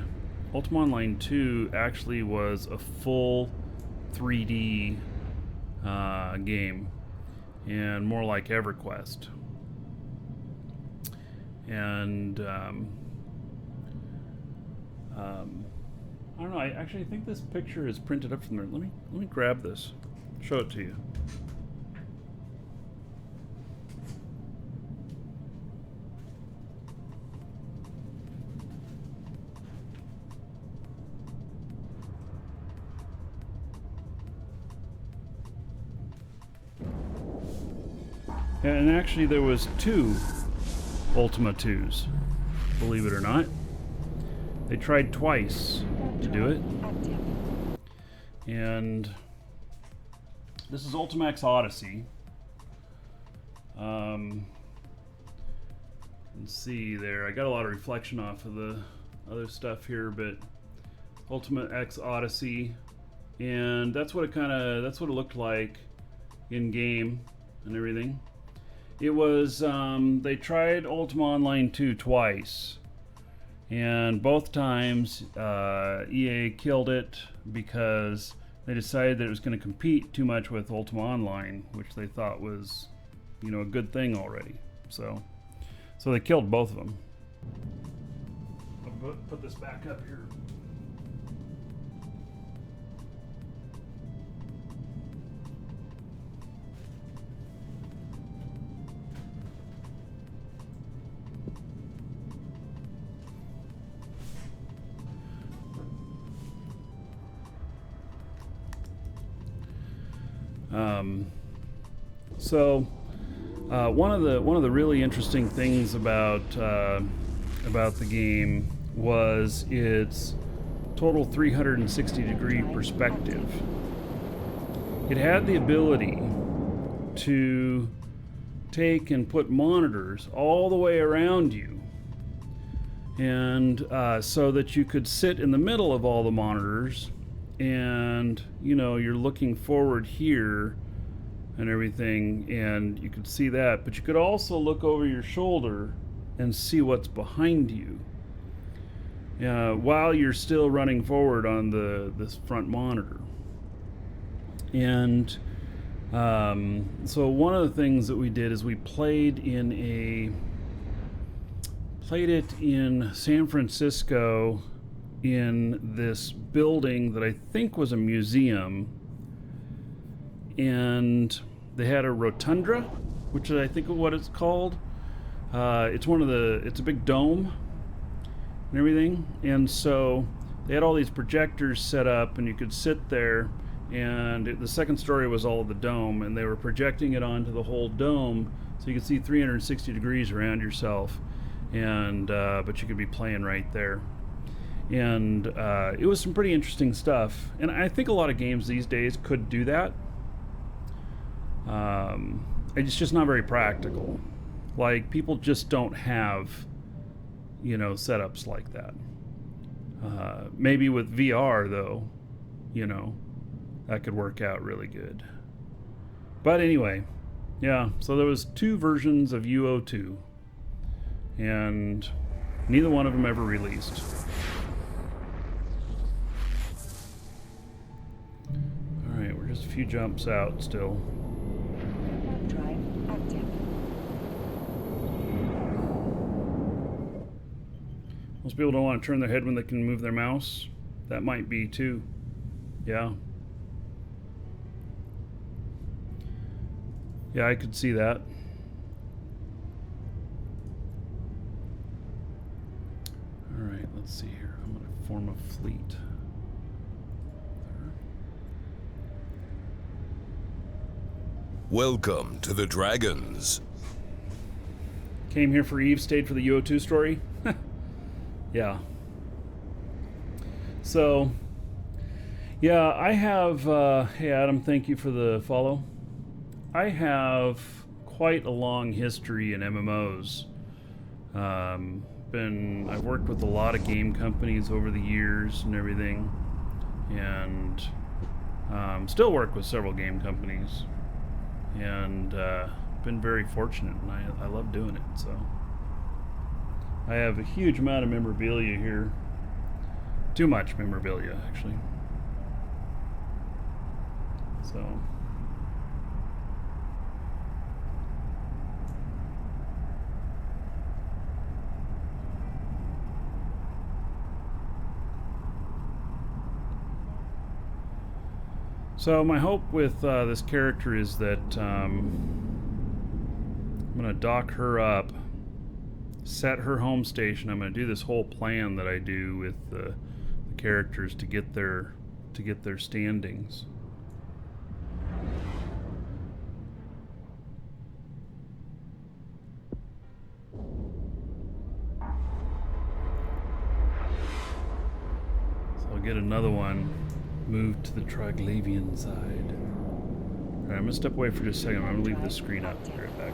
Ultima Online 2 actually was a full 3D game, and more like EverQuest. And I don't know. I actually think this picture is printed up from there. Let me grab this, show it to you. And actually, there was 2 Ultima 2s, believe it or not. They tried twice to do it. And this is Ultimax Odyssey. Let's see there. I got a lot of reflection off of the other stuff here, but Ultimax Odyssey, and that's what it looked like in game and everything. It was they tried Ultima Online 2 twice, and both times EA killed it because they decided that it was going to compete too much with Ultima Online, which they thought was, you know, a good thing already. So they killed both of them. I'll put this back up here. One of the really interesting things about the game was its total 360-degree perspective. It had the ability to take and put monitors all the way around you, and so that you could sit in the middle of all the monitors, and you know, you're looking forward here and everything, and you could see that, but you could also look over your shoulder and see what's behind you while you're still running forward on this front monitor. And so one of the things that we did is we played it in San Francisco in this building that I think was a museum, and they had a rotunda, which is I think of what it's called. It's a big dome and everything, and so they had all these projectors set up, and you could sit there, and the second story was all of the dome, and they were projecting it onto the whole dome, so you could see 360 degrees around yourself, and but you could be playing right there. And it was some pretty interesting stuff, and I think a lot of games these days could do that. It's just not very practical. Like, people just don't have, you know, setups like that. Maybe with VR, though, you know, that could work out really good. But anyway, yeah, so there was 2 versions of UO2, and neither one of them ever released. Alright, we're just a few jumps out still. Drive active. Most people don't want to turn their head when they can move their mouse. That might be too. Yeah. Yeah, I could see that. Alright, let's see here. I'm going to form a fleet. Welcome to the Dragons. Came here for Eve, stayed for the UO2 story. Yeah. So, yeah, I have, hey Adam, thank you for the follow. I have quite a long history in MMOs. I've worked with a lot of game companies over the years and everything, and still work with several game companies, and been very fortunate, and I love doing it. So I have a huge amount of memorabilia here. Too much memorabilia, actually. So my hope with this character is that I'm going to dock her up, set her home station. I'm going to do this whole plan that I do with the characters to get their standings. So I'll get another one moved to the Triglavian side. Alright, I'm going to step away for just a second. I'm going to leave this screen up. Be right back.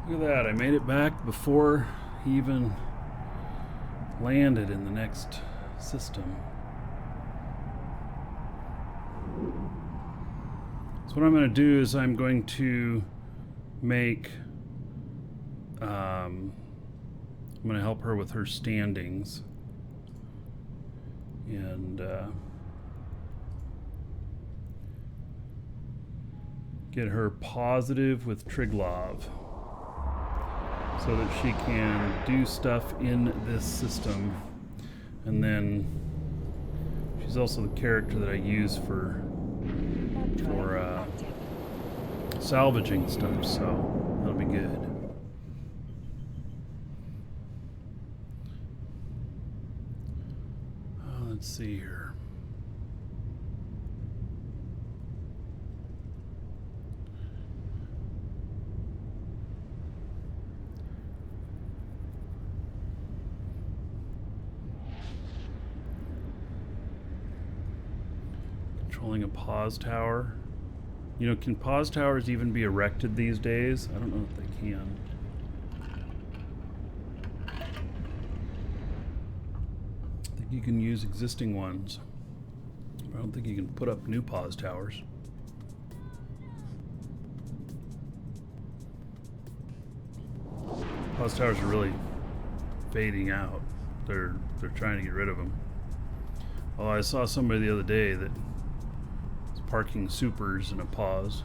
Look at that, I made it back before he even landed in the next system. So what I'm going to do is I'm going to make... I'm going to help her with her standings. And get her positive with Triglav, so that she can do stuff in this system. And then she's also the character that I use for salvaging stuff, so that'll be good. Let's see here. Controlling a pause tower. You know, can pause towers even be erected these days? I don't know if they can. I think you can use existing ones. I don't think you can put up new pause towers. Pause towers are really fading out. They're trying to get rid of them. Well, I saw somebody the other day that was parking supers in a pause.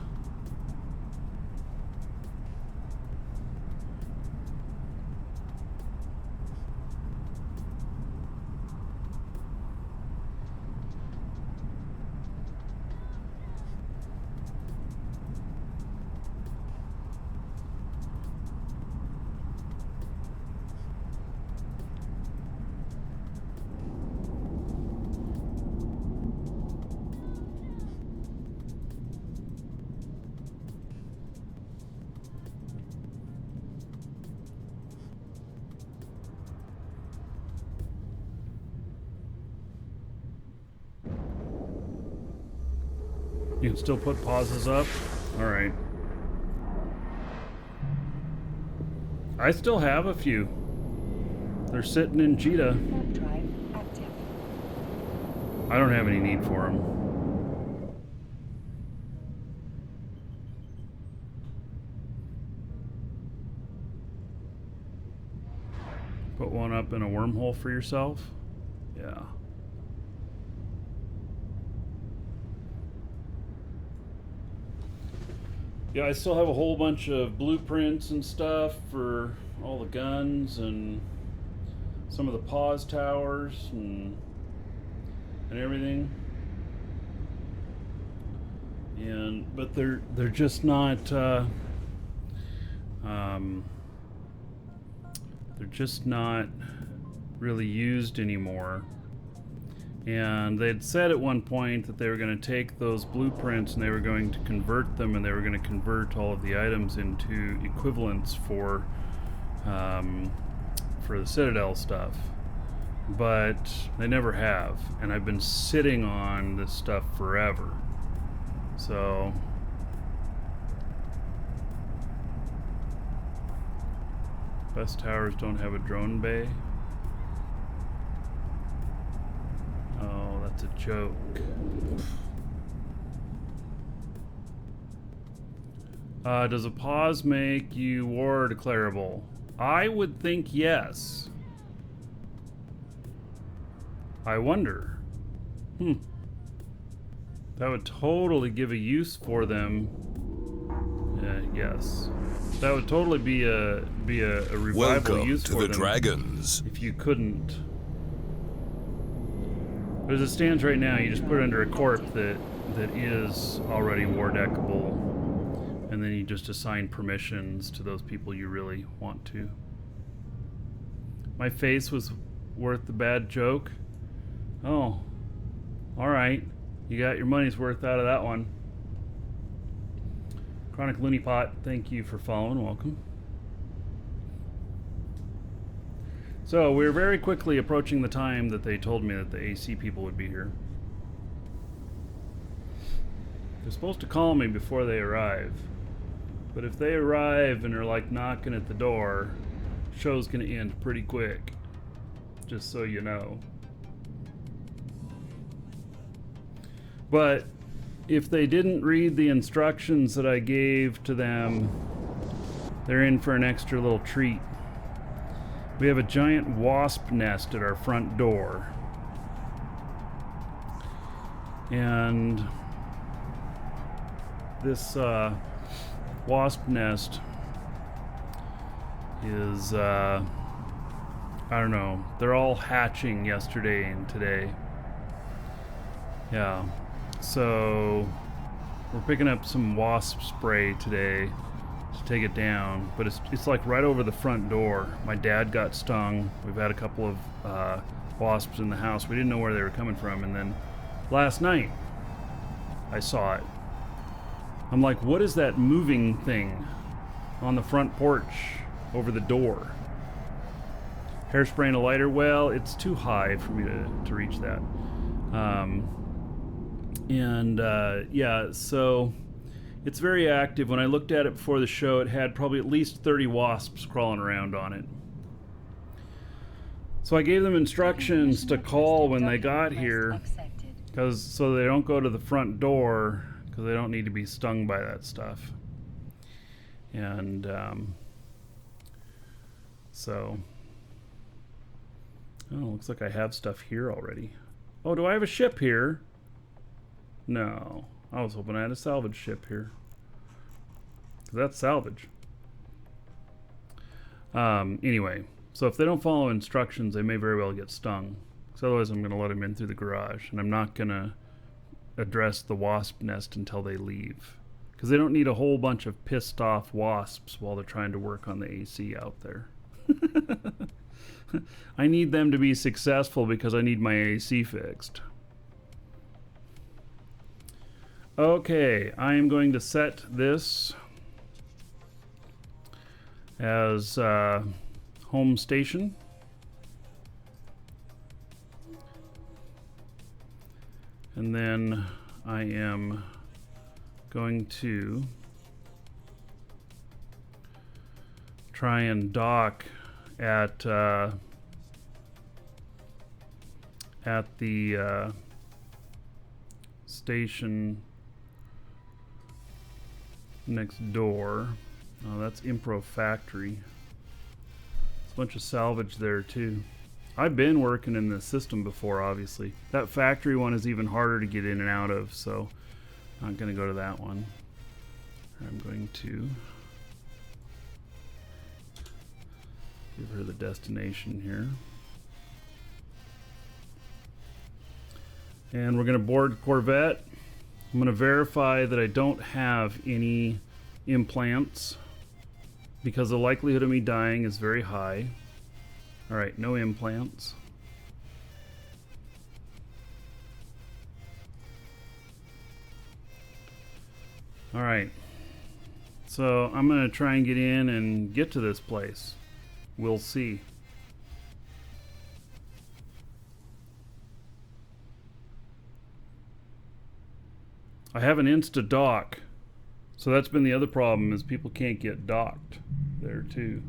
You can still put pauses up? Alright. I still have a few. They're sitting in Jita. Drive active. I don't have any need for them. Put one up in a wormhole for yourself? Yeah. Yeah, I still have a whole bunch of blueprints and stuff for all the guns and some of the pause towers and everything. But they're just not they're just not really used anymore. And they'd said at one point that they were going to take those blueprints and they were going to convert them, and they were going to convert all of the items into equivalents for the Citadel stuff. But they never have, and I've been sitting on this stuff forever. So best towers don't have a drone bay. Oh, that's a joke. Does a pause make you war declarable? I would think yes. I wonder. That would totally give a use for them. Yes. That would totally be a revival Welcome use to for the them Dragons. if you couldn't. But as it stands right now, you just put it under a corp that is already war deckable, and then you just assign permissions to those people you really want to. My face was worth the bad joke. Oh, all right. You got your money's worth out of that one. Chronic Looney Pot, thank you for following. Welcome. So we're very quickly approaching the time that they told me that the AC people would be here. They're supposed to call me before they arrive. But if they arrive and are like knocking at the door, show's gonna end pretty quick. Just so you know. But if they didn't read the instructions that I gave to them, they're in for an extra little treat. We have a giant wasp nest at our front door. And this wasp nest is, I don't know, they're all hatching yesterday and today. Yeah, so we're picking up some wasp spray today to take it down, but it's like right over the front door. My dad got stung. We've had a couple of wasps in the house. We didn't know where they were coming from, and then last night I saw it. I'm like, what is that moving thing on the front porch over the door? Hairspray and a lighter? Well, it's too high for me to reach that. Yeah, so it's very active. When I looked at it before the show, it had probably at least 30 wasps crawling around on it. So I gave them instructions to call when they got here, so they don't go to the front door, because they don't need to be stung by that stuff. And so, oh, looks like I have stuff here already. Oh, do I have a ship here? No, I was hoping I had a salvage ship here. That's salvage. Anyway, so if they don't follow instructions, they may very well get stung. So otherwise I'm going to let them in through the garage, and I'm not going to address the wasp nest until they leave, because they don't need a whole bunch of pissed off wasps while they're trying to work on the AC out there. I need them to be successful because I need my AC fixed. Okay, I am going to set this as home station. And then I am going to try and dock at the station next door. Oh, that's Impro Factory. There's a bunch of salvage there too. I've been working in the system before, obviously. That factory one is even harder to get in and out of, so I'm not going to go to that one. I'm going to give her the destination here. And we're going to board Corvette. I'm going to verify that I don't have any implants, because the likelihood of me dying is very high. Alright, no implants. Alright, so I'm going to try and get in and get to this place. We'll see. I have an insta dock, so that's been the other problem, is people can't get docked there too,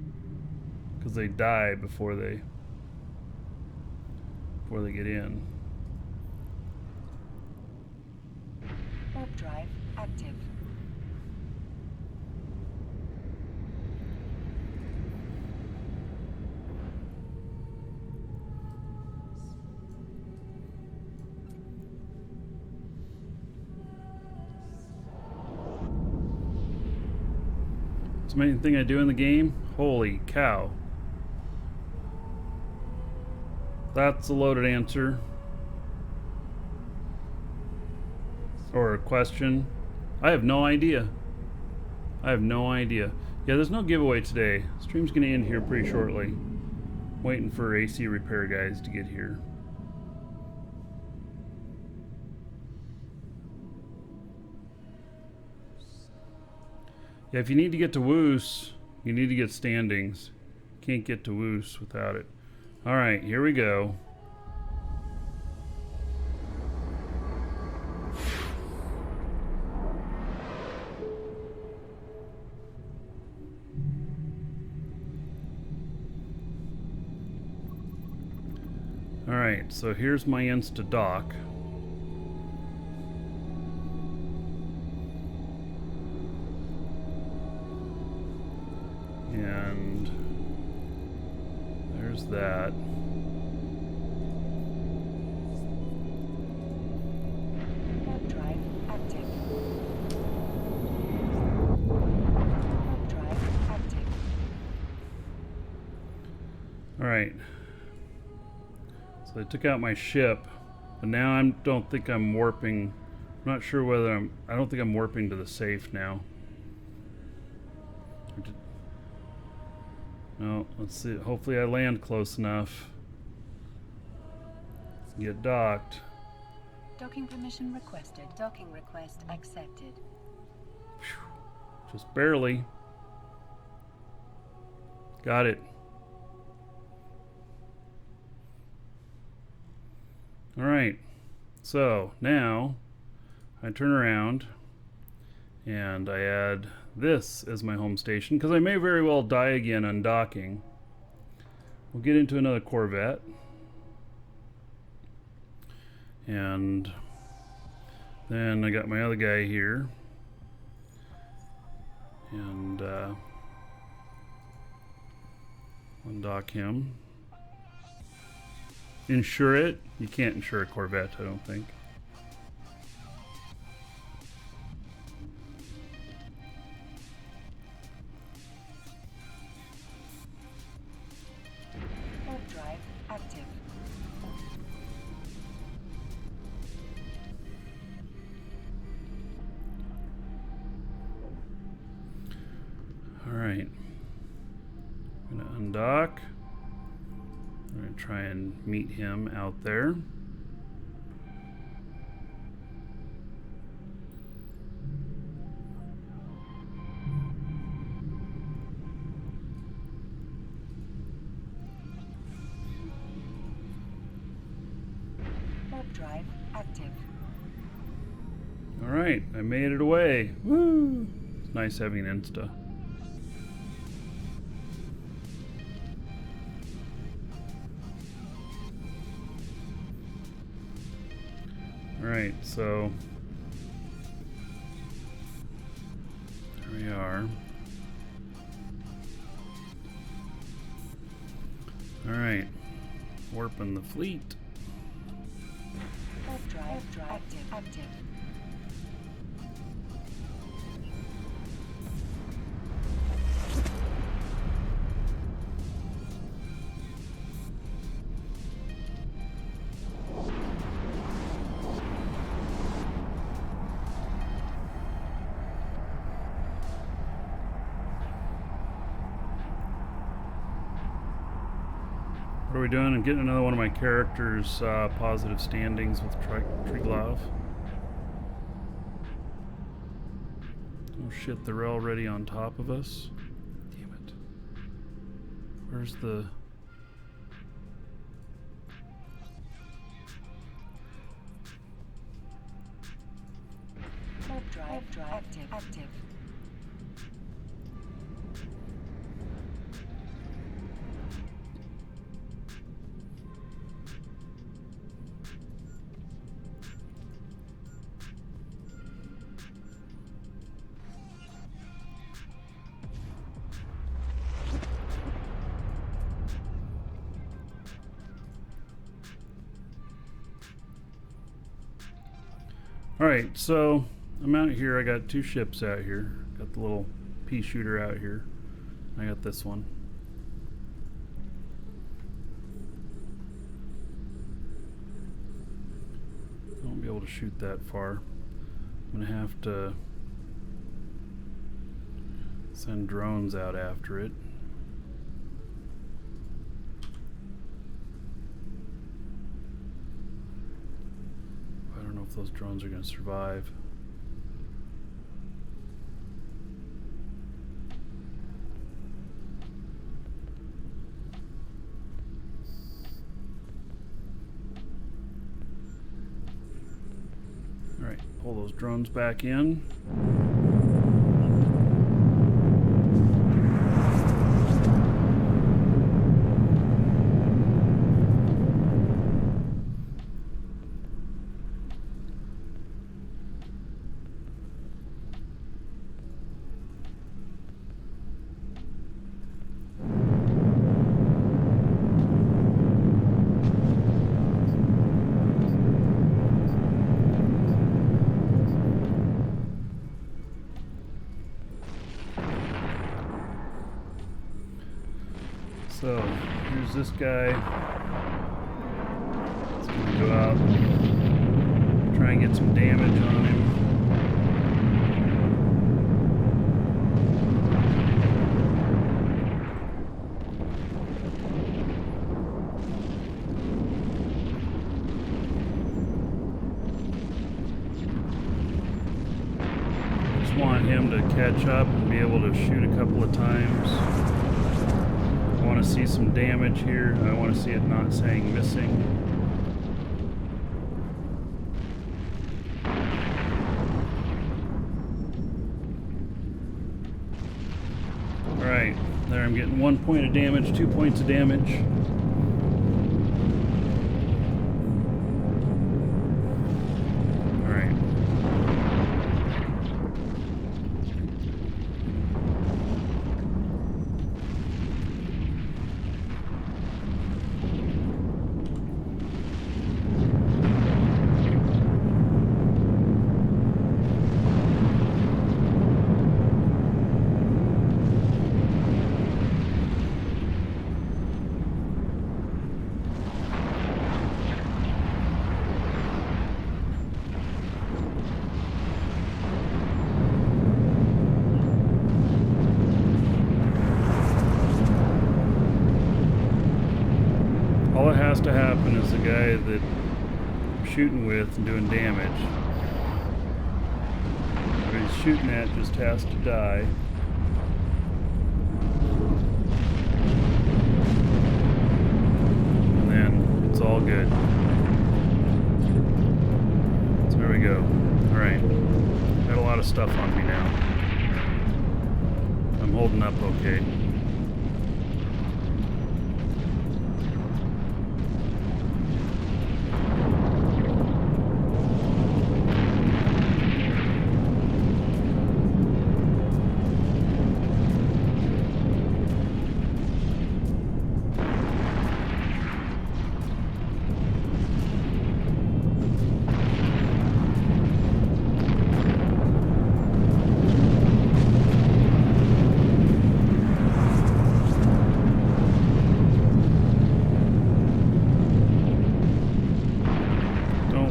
because they die before they get in. Warp drive active. It's the main thing I do in the game. Holy cow. That's a loaded answer. Or a question. I have no idea. I have no idea. Yeah, there's no giveaway today. Stream's gonna end here pretty shortly. Waiting for AC repair guys to get here. Yeah, if you need to get to Woos, you need to get standings. Can't get to Woos without it. Alright, here we go. Alright, so here's my Insta dock. And there's that. Warp drive active. Warp drive active. Alright. So I took out my ship, but now I don't think I'm warping. I'm not sure whether I don't think I'm warping to the safe now. No, let's see. Hopefully I land close enough. Let's get docked. Docking permission requested. Docking request accepted. Just barely. Got it. Alright. So now I turn around and I add this as my home station because I may very well die again undocking. We'll get into another Corvette. And then I got my other guy here. And undock him. Insure it. You can't insure a Corvette, I don't think. Warp drive active. Alright. I'm gonna undock. I'm gonna try and meet him out there. Warp drive active. Alright, I made it away. Woo! It's nice having an Insta. Alright, so there we are. Alright, warping the fleet. Warp drive active. What are we doing? I'm getting another one of my characters' positive standings with Triglav. Oh shit, they're already on top of us. Damn it. Where's the... Warp drive active. Alright, so I'm out here. I got two ships out here. Got the little pea shooter out here. I got this one. I won't be able to shoot that far. I'm gonna have to send drones out after it. I don't know if those drones are gonna survive. Alright, pull those drones back in. So, here's this guy. Let's go out, try and get some damage on him. Just want him to catch up and be able to shoot a couple of times. I want to see some damage here. I want to see it not saying missing. Alright, there I'm getting 1 point of damage, 2 points of damage. Alright. All that has to happen is the guy that I'm shooting with and doing damage. What he's shooting at just has to die. And then it's all good. So there we go. Alright. Got a lot of stuff on me now. I'm holding up okay.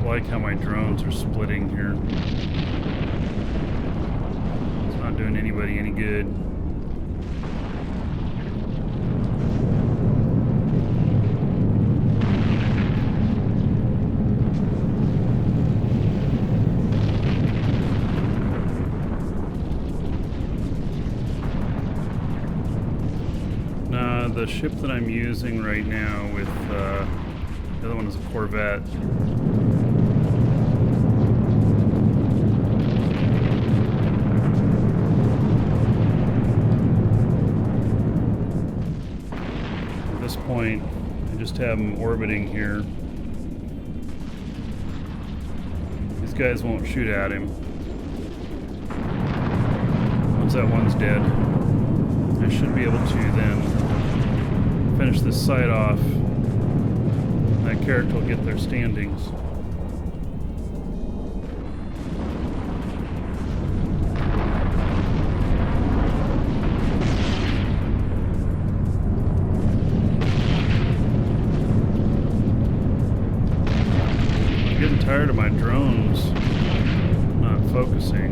Like how my drones are splitting here. It's not doing anybody any good. The ship that I'm using right now with the other one is a Corvette. Point, I just have them orbiting here. These guys won't shoot at him. Once that one's dead, I should be able to then finish this site off. That character will get their standings. Tired of my drones not focusing.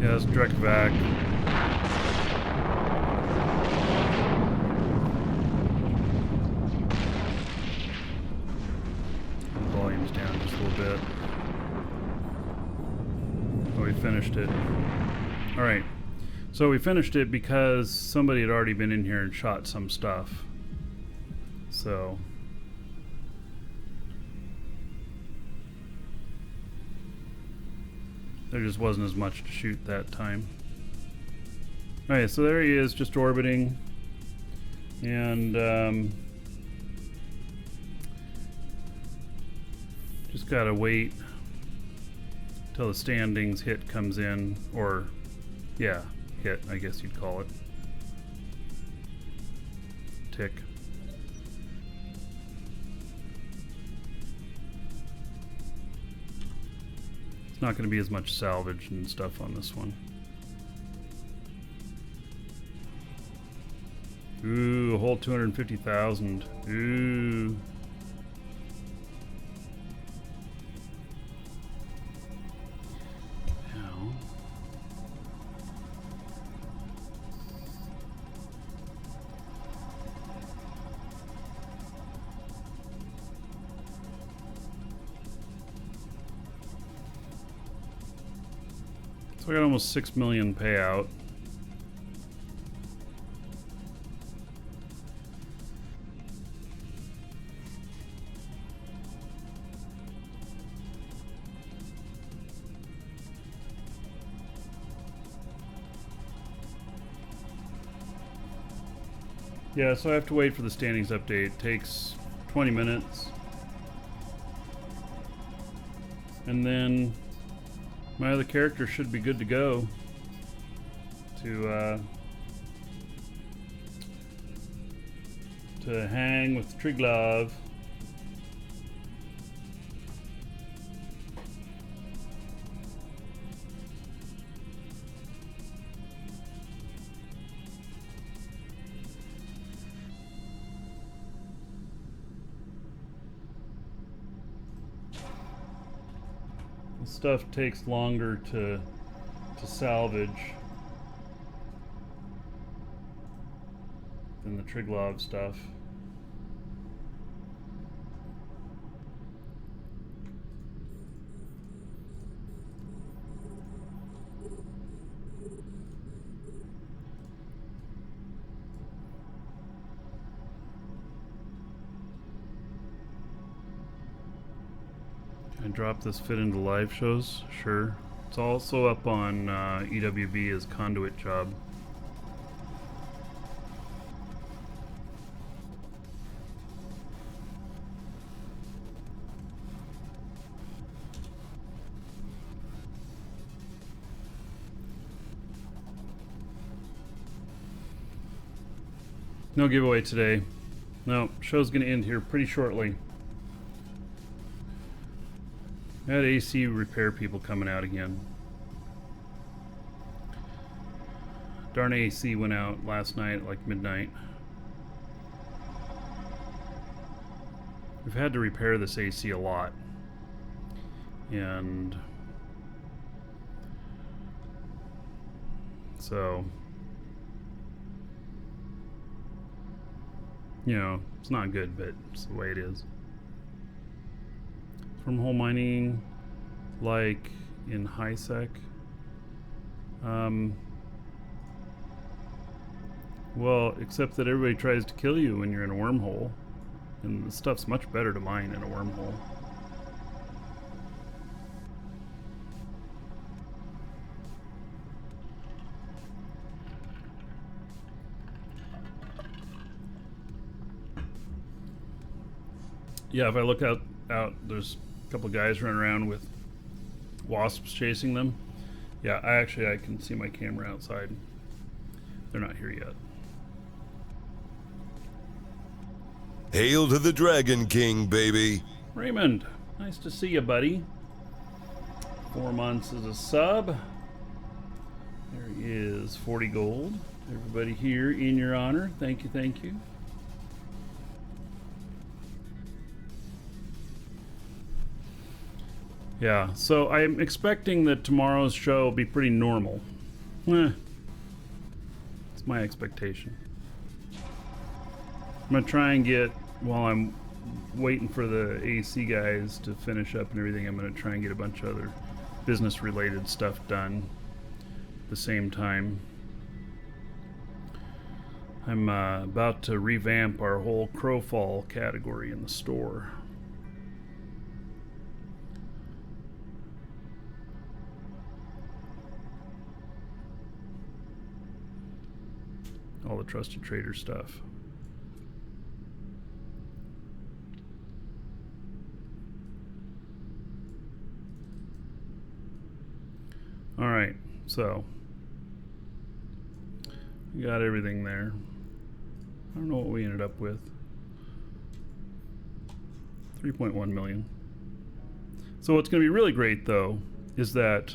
Let's direct back. Volume's down just a little bit. Oh, we finished it. Alright. So we finished it because somebody had already been in here and shot some stuff. So there just wasn't as much to shoot that time. Alright, so there he is, just orbiting. And just gotta wait till the standings hit comes in, or yeah, hit, I guess you'd call it. Tick. It's not going to be as much salvage and stuff on this one. Ooh, a whole 250,000. Ooh. Now. So I got almost 6 million payout. Yeah, so I have to wait for the standings update. It takes 20 minutes. And then my other character should be good to go to hang with Triglav. Stuff takes longer to salvage than the Triglav stuff. Drop this fit into live shows? Sure. It's also up on EWB as Conduit Job. No giveaway today. No, show's gonna end here pretty shortly. I had AC repair people coming out again. Darn AC went out last night at like midnight. We've had to repair this AC a lot. And so, you know, it's not good, but it's the way it is. From hole mining, like in high sec. Well, except that everybody tries to kill you when you're in a wormhole, and the stuff's much better to mine in a wormhole. Yeah, if I look out, there's a couple guys running around with wasps chasing them. Yeah, I can see my camera outside. They're not here yet. Hail to the Dragon King, baby. Raymond, nice to see you, buddy. 4 months as a sub. There he is, 40 gold. Everybody here in your honor. Thank you, thank you. Yeah, so I'm expecting that tomorrow's show will be pretty normal. It's my expectation. I'm gonna try and get, while I'm waiting for the AC guys to finish up and everything, I'm gonna try and get a bunch of other business related stuff done at the same time. I'm about to revamp our whole Crowfall category in the store. all the trusted trader stuff. All right, so we got everything there. I don't know what we ended up with. 3.1 million. So what's going to be really great, though, is that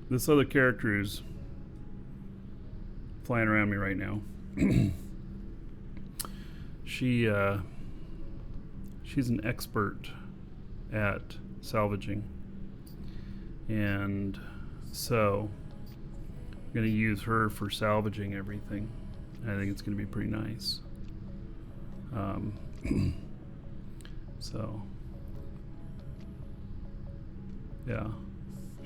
this other character is flying around me right now. She's an expert at salvaging, and so I'm going to use her for salvaging everything. I think it's going to be pretty nice. So yeah,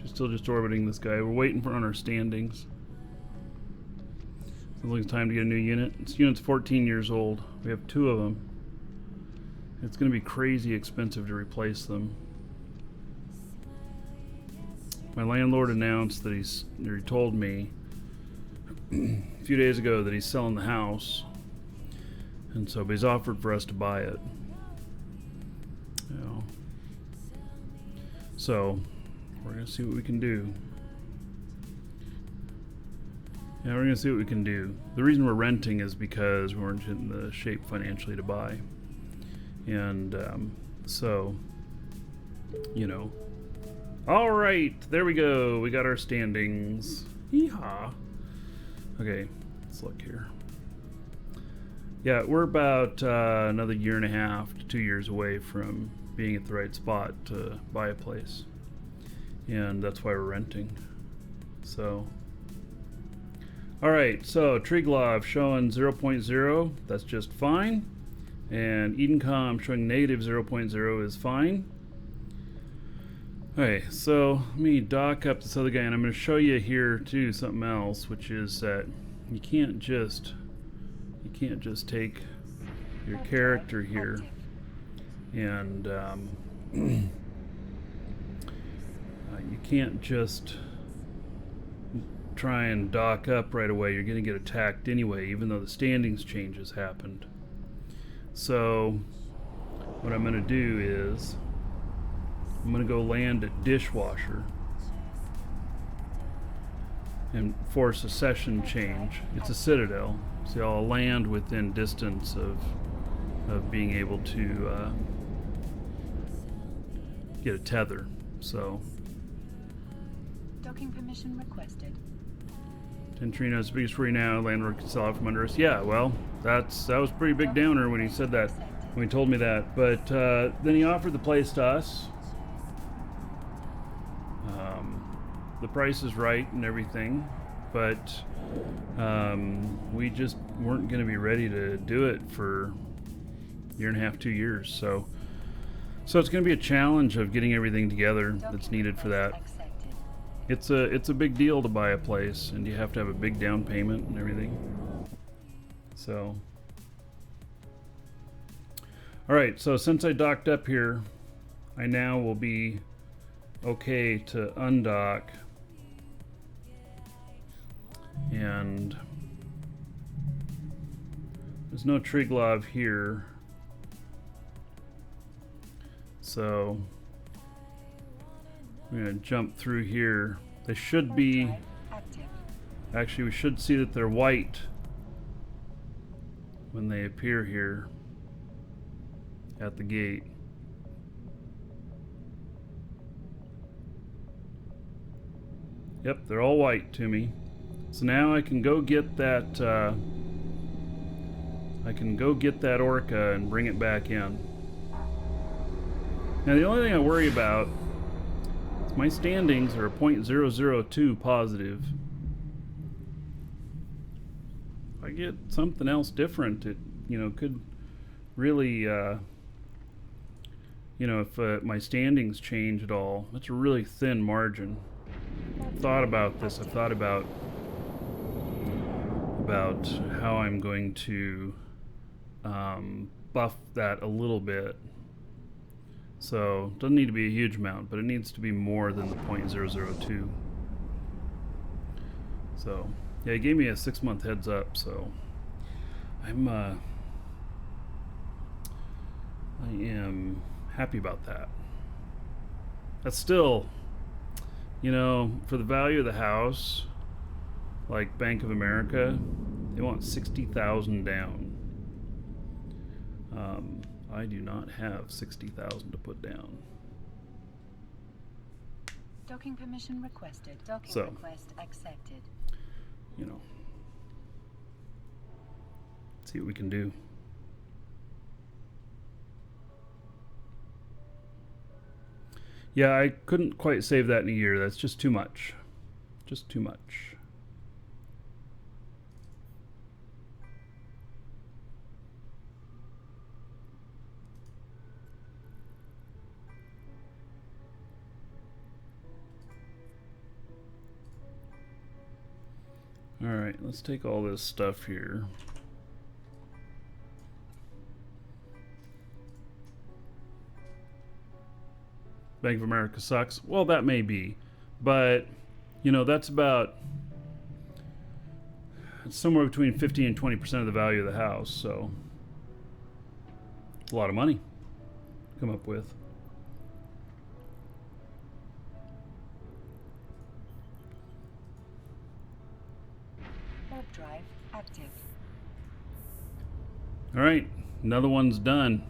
she's still just orbiting this guy. We're waiting on our standings. Sounds like it's time to get a new unit. This unit's 14 years old. We have 2 of them. It's going to be crazy expensive to replace them. My landlord announced that he told me a few days ago that he's selling the house, and so but he's offered for us to buy it. You know. So we're gonna see what we can do. Yeah, we're gonna see what we can do. The reason we're renting is because we weren't in the shape financially to buy, and so you know. All right, there we go. We got our standings. Yeehaw. Okay, let's look here. Yeah, we're about another 1.5 to 2 years away from being at the right spot to buy a place, and that's why we're renting. So, all right. So Triglav showing 0.0. That's just fine, and Edencom showing negative 0.0 is fine. Okay, so let me dock up this other guy, and I'm going to show you here too something else, which is that you can't just take your character here and you can't just try and dock up right away. You're going to get attacked anyway, even though the standings changes happened. So what I'm going to do is I'm going to go land at Dishwasher and force a session change. It's a citadel, so I'll land within distance of being able to get a tether. So Docking permission requested. Tentrino's biggest worry now, landlord can sell out from under us. Yeah, well, that was a pretty big downer when he said that, when he told me that. But then he offered the place to us. The price is right and everything, but we just weren't going to be ready to do it for 1.5 to 2 years. So it's going to be a challenge of getting everything together that's needed for that. It's a big deal to buy a place, and you have to have a big down payment and everything. So, all right. So since I docked up here, I now will be okay to undock. And there's no Triglav here, so I'm going to jump through here. They should be, actually we should see that they're white when they appear here at the gate. Yep, they're all white to me. So now I can go get that orca and bring it back in. Now the only thing I worry about is my standings are 0.002 positive. If I get something else different, it could really if my standings change at all. That's a really thin margin. I've thought about this. I've thought about how I'm going to buff that a little bit. So it doesn't need to be a huge amount, but it needs to be more than the 0.002. So Yeah, he gave me a 6-month heads up, so I am happy about that. That's still, you know, for the value of the house, like Bank of America, they want 60,000 down. I do not have 60,000 to put down. Docking permission requested. Docking So, request accepted. You know, see what we can do. Yeah, I couldn't quite save that in a year. That's just too much. Just too much. Alright, let's take all this stuff here. Bank of America sucks. Well, that may be. But, you know, that's about... it's somewhere between 50 and 20% of the value of the house, so... it's a lot of money to come up with. Warp drive active. Alright, another one's done.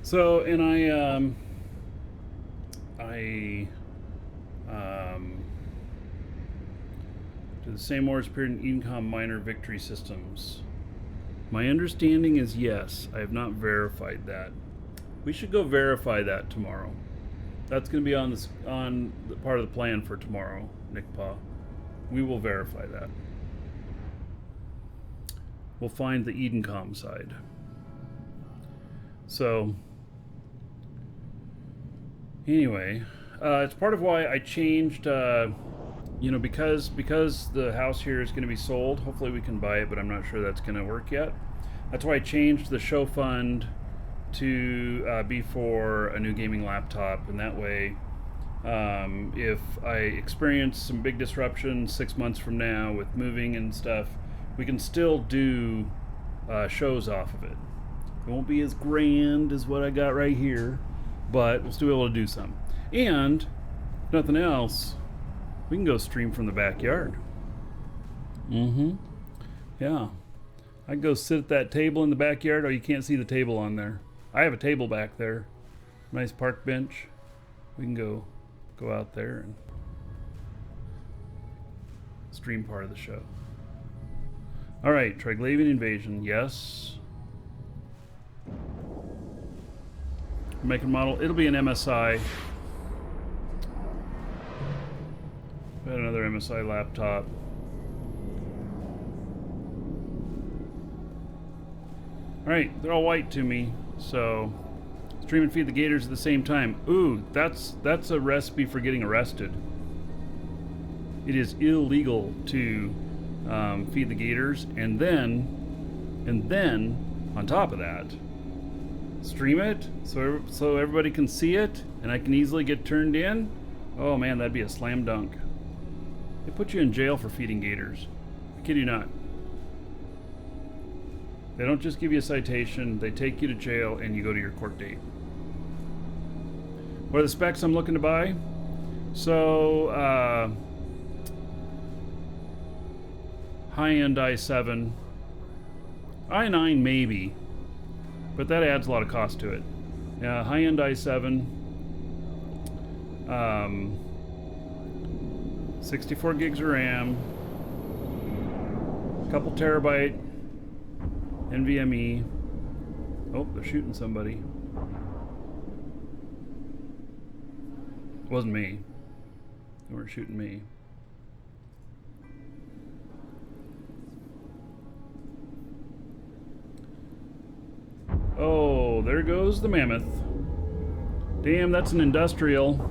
So, and do the same orders appear in Edencom minor victory systems? My understanding is yes. I have not verified that. We should go verify that tomorrow. That's going to be on the part of the plan for tomorrow, Nick Pa. We will verify that. We'll find the Edencom side. So, anyway, it's part of why I changed, you know, because the house here is going to be sold. Hopefully we can buy it, but I'm not sure that's going to work yet. That's why I changed the show fund to be for a new gaming laptop, and that way, if I experience some big disruption 6 months from now with moving and stuff, we can still do shows off of it. It won't be as grand as what I got right here, but we'll still be able to do some. And, if nothing else, we can go stream from the backyard. Yeah. I can go sit at that table in the backyard. Oh, you can't see the table on there. I have a table back there. Nice park bench. We can go out there and stream part of the show. Alright, Triglavian invasion, yes. Make a model. It'll be an MSI. Got another MSI laptop. Alright, they're all white to me, so stream and feed the gators at the same time. Ooh, that's a recipe for getting arrested. It is illegal to feed the gators, and then on top of that, stream it so everybody can see it and I can easily get turned in. Oh man, that'd be a slam dunk. They put you in jail for feeding gators. I kid you not. They don't just give you a citation, they take you to jail and you go to your court date. What are the specs I'm looking to buy? So, high-end i7. i9 maybe, but that adds a lot of cost to it. Yeah, high-end i7. 64 gigs of RAM. Couple terabyte NVMe. Oh, they're shooting somebody. It wasn't me. They weren't shooting me. there goes the mammoth. Damn, that's an industrial.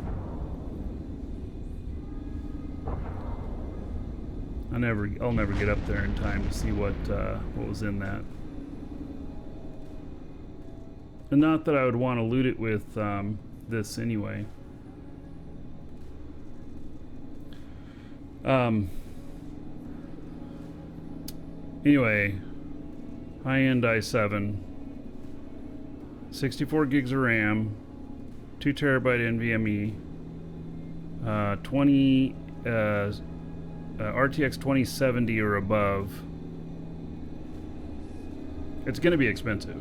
I'll never get up there in time to see what was in that. And not that I would want to loot it with this anyway. Anyway, high-end i7, 64 gigs of RAM, 2 terabyte NVMe, 20 RTX 2070 or above. It's going to be expensive.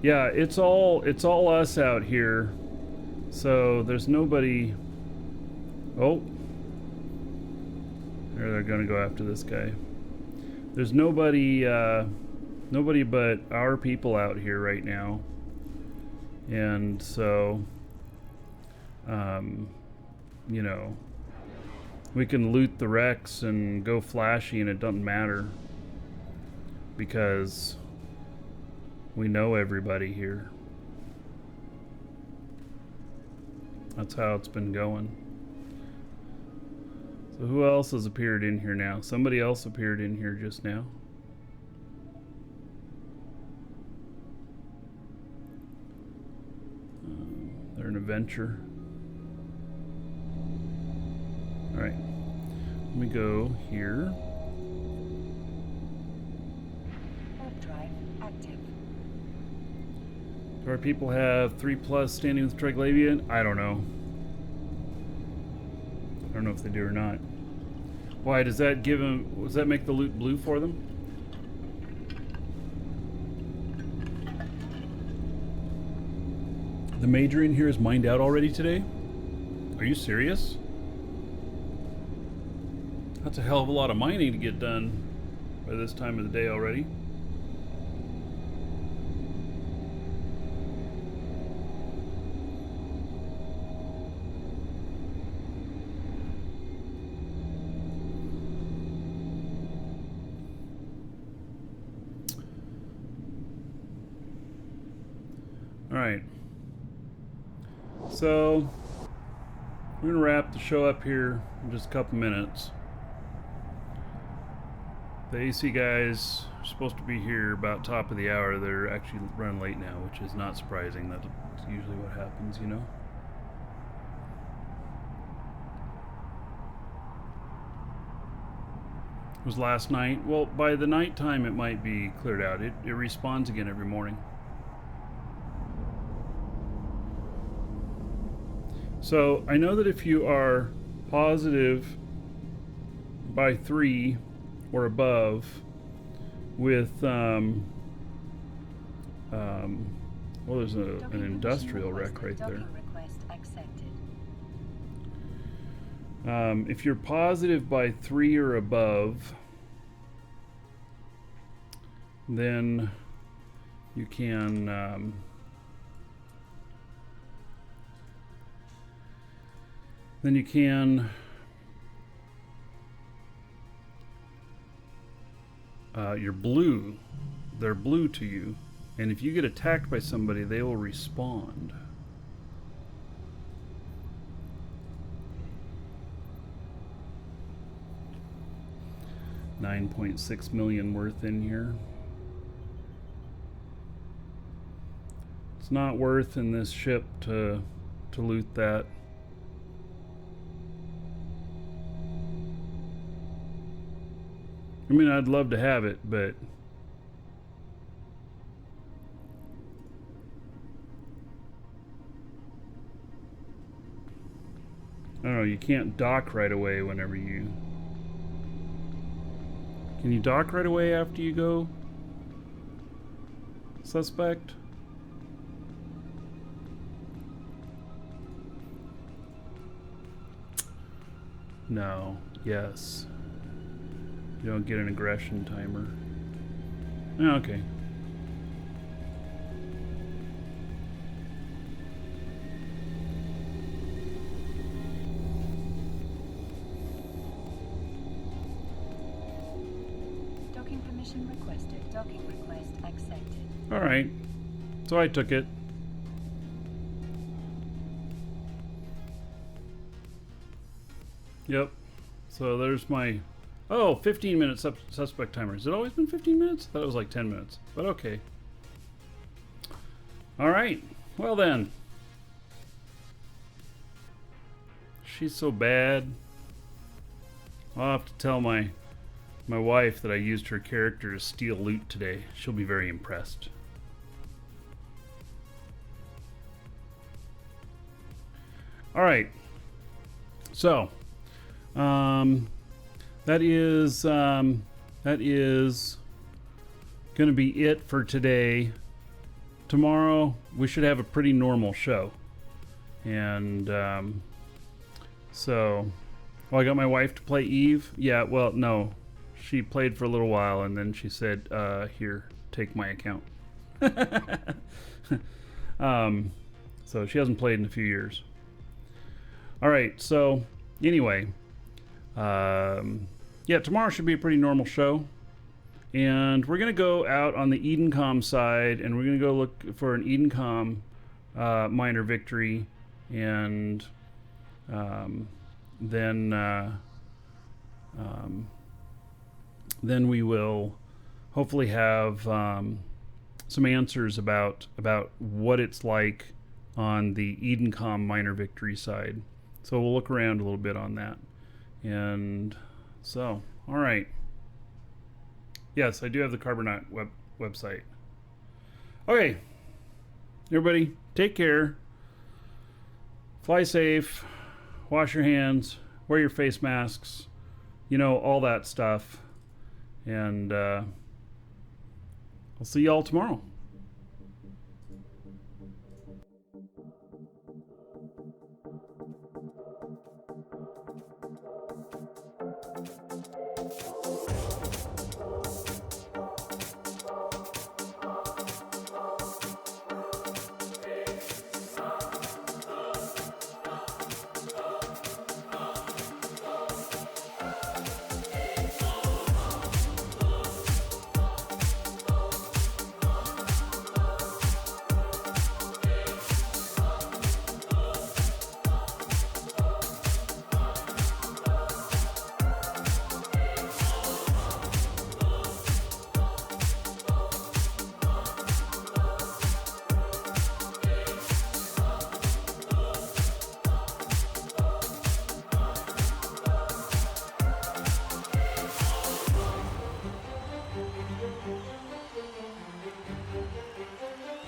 Yeah, it's all us out here. So there's nobody. Oh, they're gonna go after this guy. There's nobody but our people out here right now, and so you know, we can loot the wrecks and go flashy, and it doesn't matter because we know everybody here. That's how it's been going. So who else has appeared in here now? Somebody else appeared in here just now. They're an adventure. Alright. Let me go here. Warp drive active. Do our people have 3+ standing with Triglavian? I don't know. I don't know if they do or not. Why does that give them? Does that make the loot blue for them? The major in here is mined out already today? Are you serious? That's a hell of a lot of mining to get done by this time of the day already. Alright, so we're going to wrap the show up here in just a couple minutes. The AC guys are supposed to be here about top of the hour. They're actually running late now, which is not surprising. That's usually what happens, you know. It was last night. Well, by the night time it might be cleared out. It respawns again every morning. So I know that if you are positive by 3 or above with well, there's an industrial wreck right there. If you're positive by 3 or above, then you can you're blue. They're blue to you, and if you get attacked by somebody, they will respawn. $9.6 million worth in here. It's not worth in this ship to loot that. I mean, I'd love to have it, but I don't know, you can't dock right away whenever you... Can you dock right away after you go suspect? No. Yes. You don't get an aggression timer. Oh, okay. Docking permission permission requested. Docking request accepted. All right. So I took it. Yep. So there's my... Oh, 15-minute suspect timer. Has it always been 15 minutes? I thought it was like 10 minutes. But okay. All right. Well then. She's so bad. I'll have to tell my wife that I used her character to steal loot today. She'll be very impressed. All right. So, that is going to be it for today. Tomorrow we should have a pretty normal show, and so, well, I got my wife to play Eve. Yeah, well, no, she played for a little while, and then she said, "Here, take my account." So she hasn't played in a few years. All right, so anyway, yeah, tomorrow should be a pretty normal show. And we're going to go out on the Edencom side, and we're going to go look for an Edencom minor victory, and then we will hopefully have some answers about what it's like on the Edencom minor victory side. So we'll look around a little bit on that. And so, all right. Yes, I do have the Carbonaut website. Okay. Everybody, take care. Fly safe. Wash your hands. Wear your face masks. You know, all that stuff. And I'll see y'all tomorrow.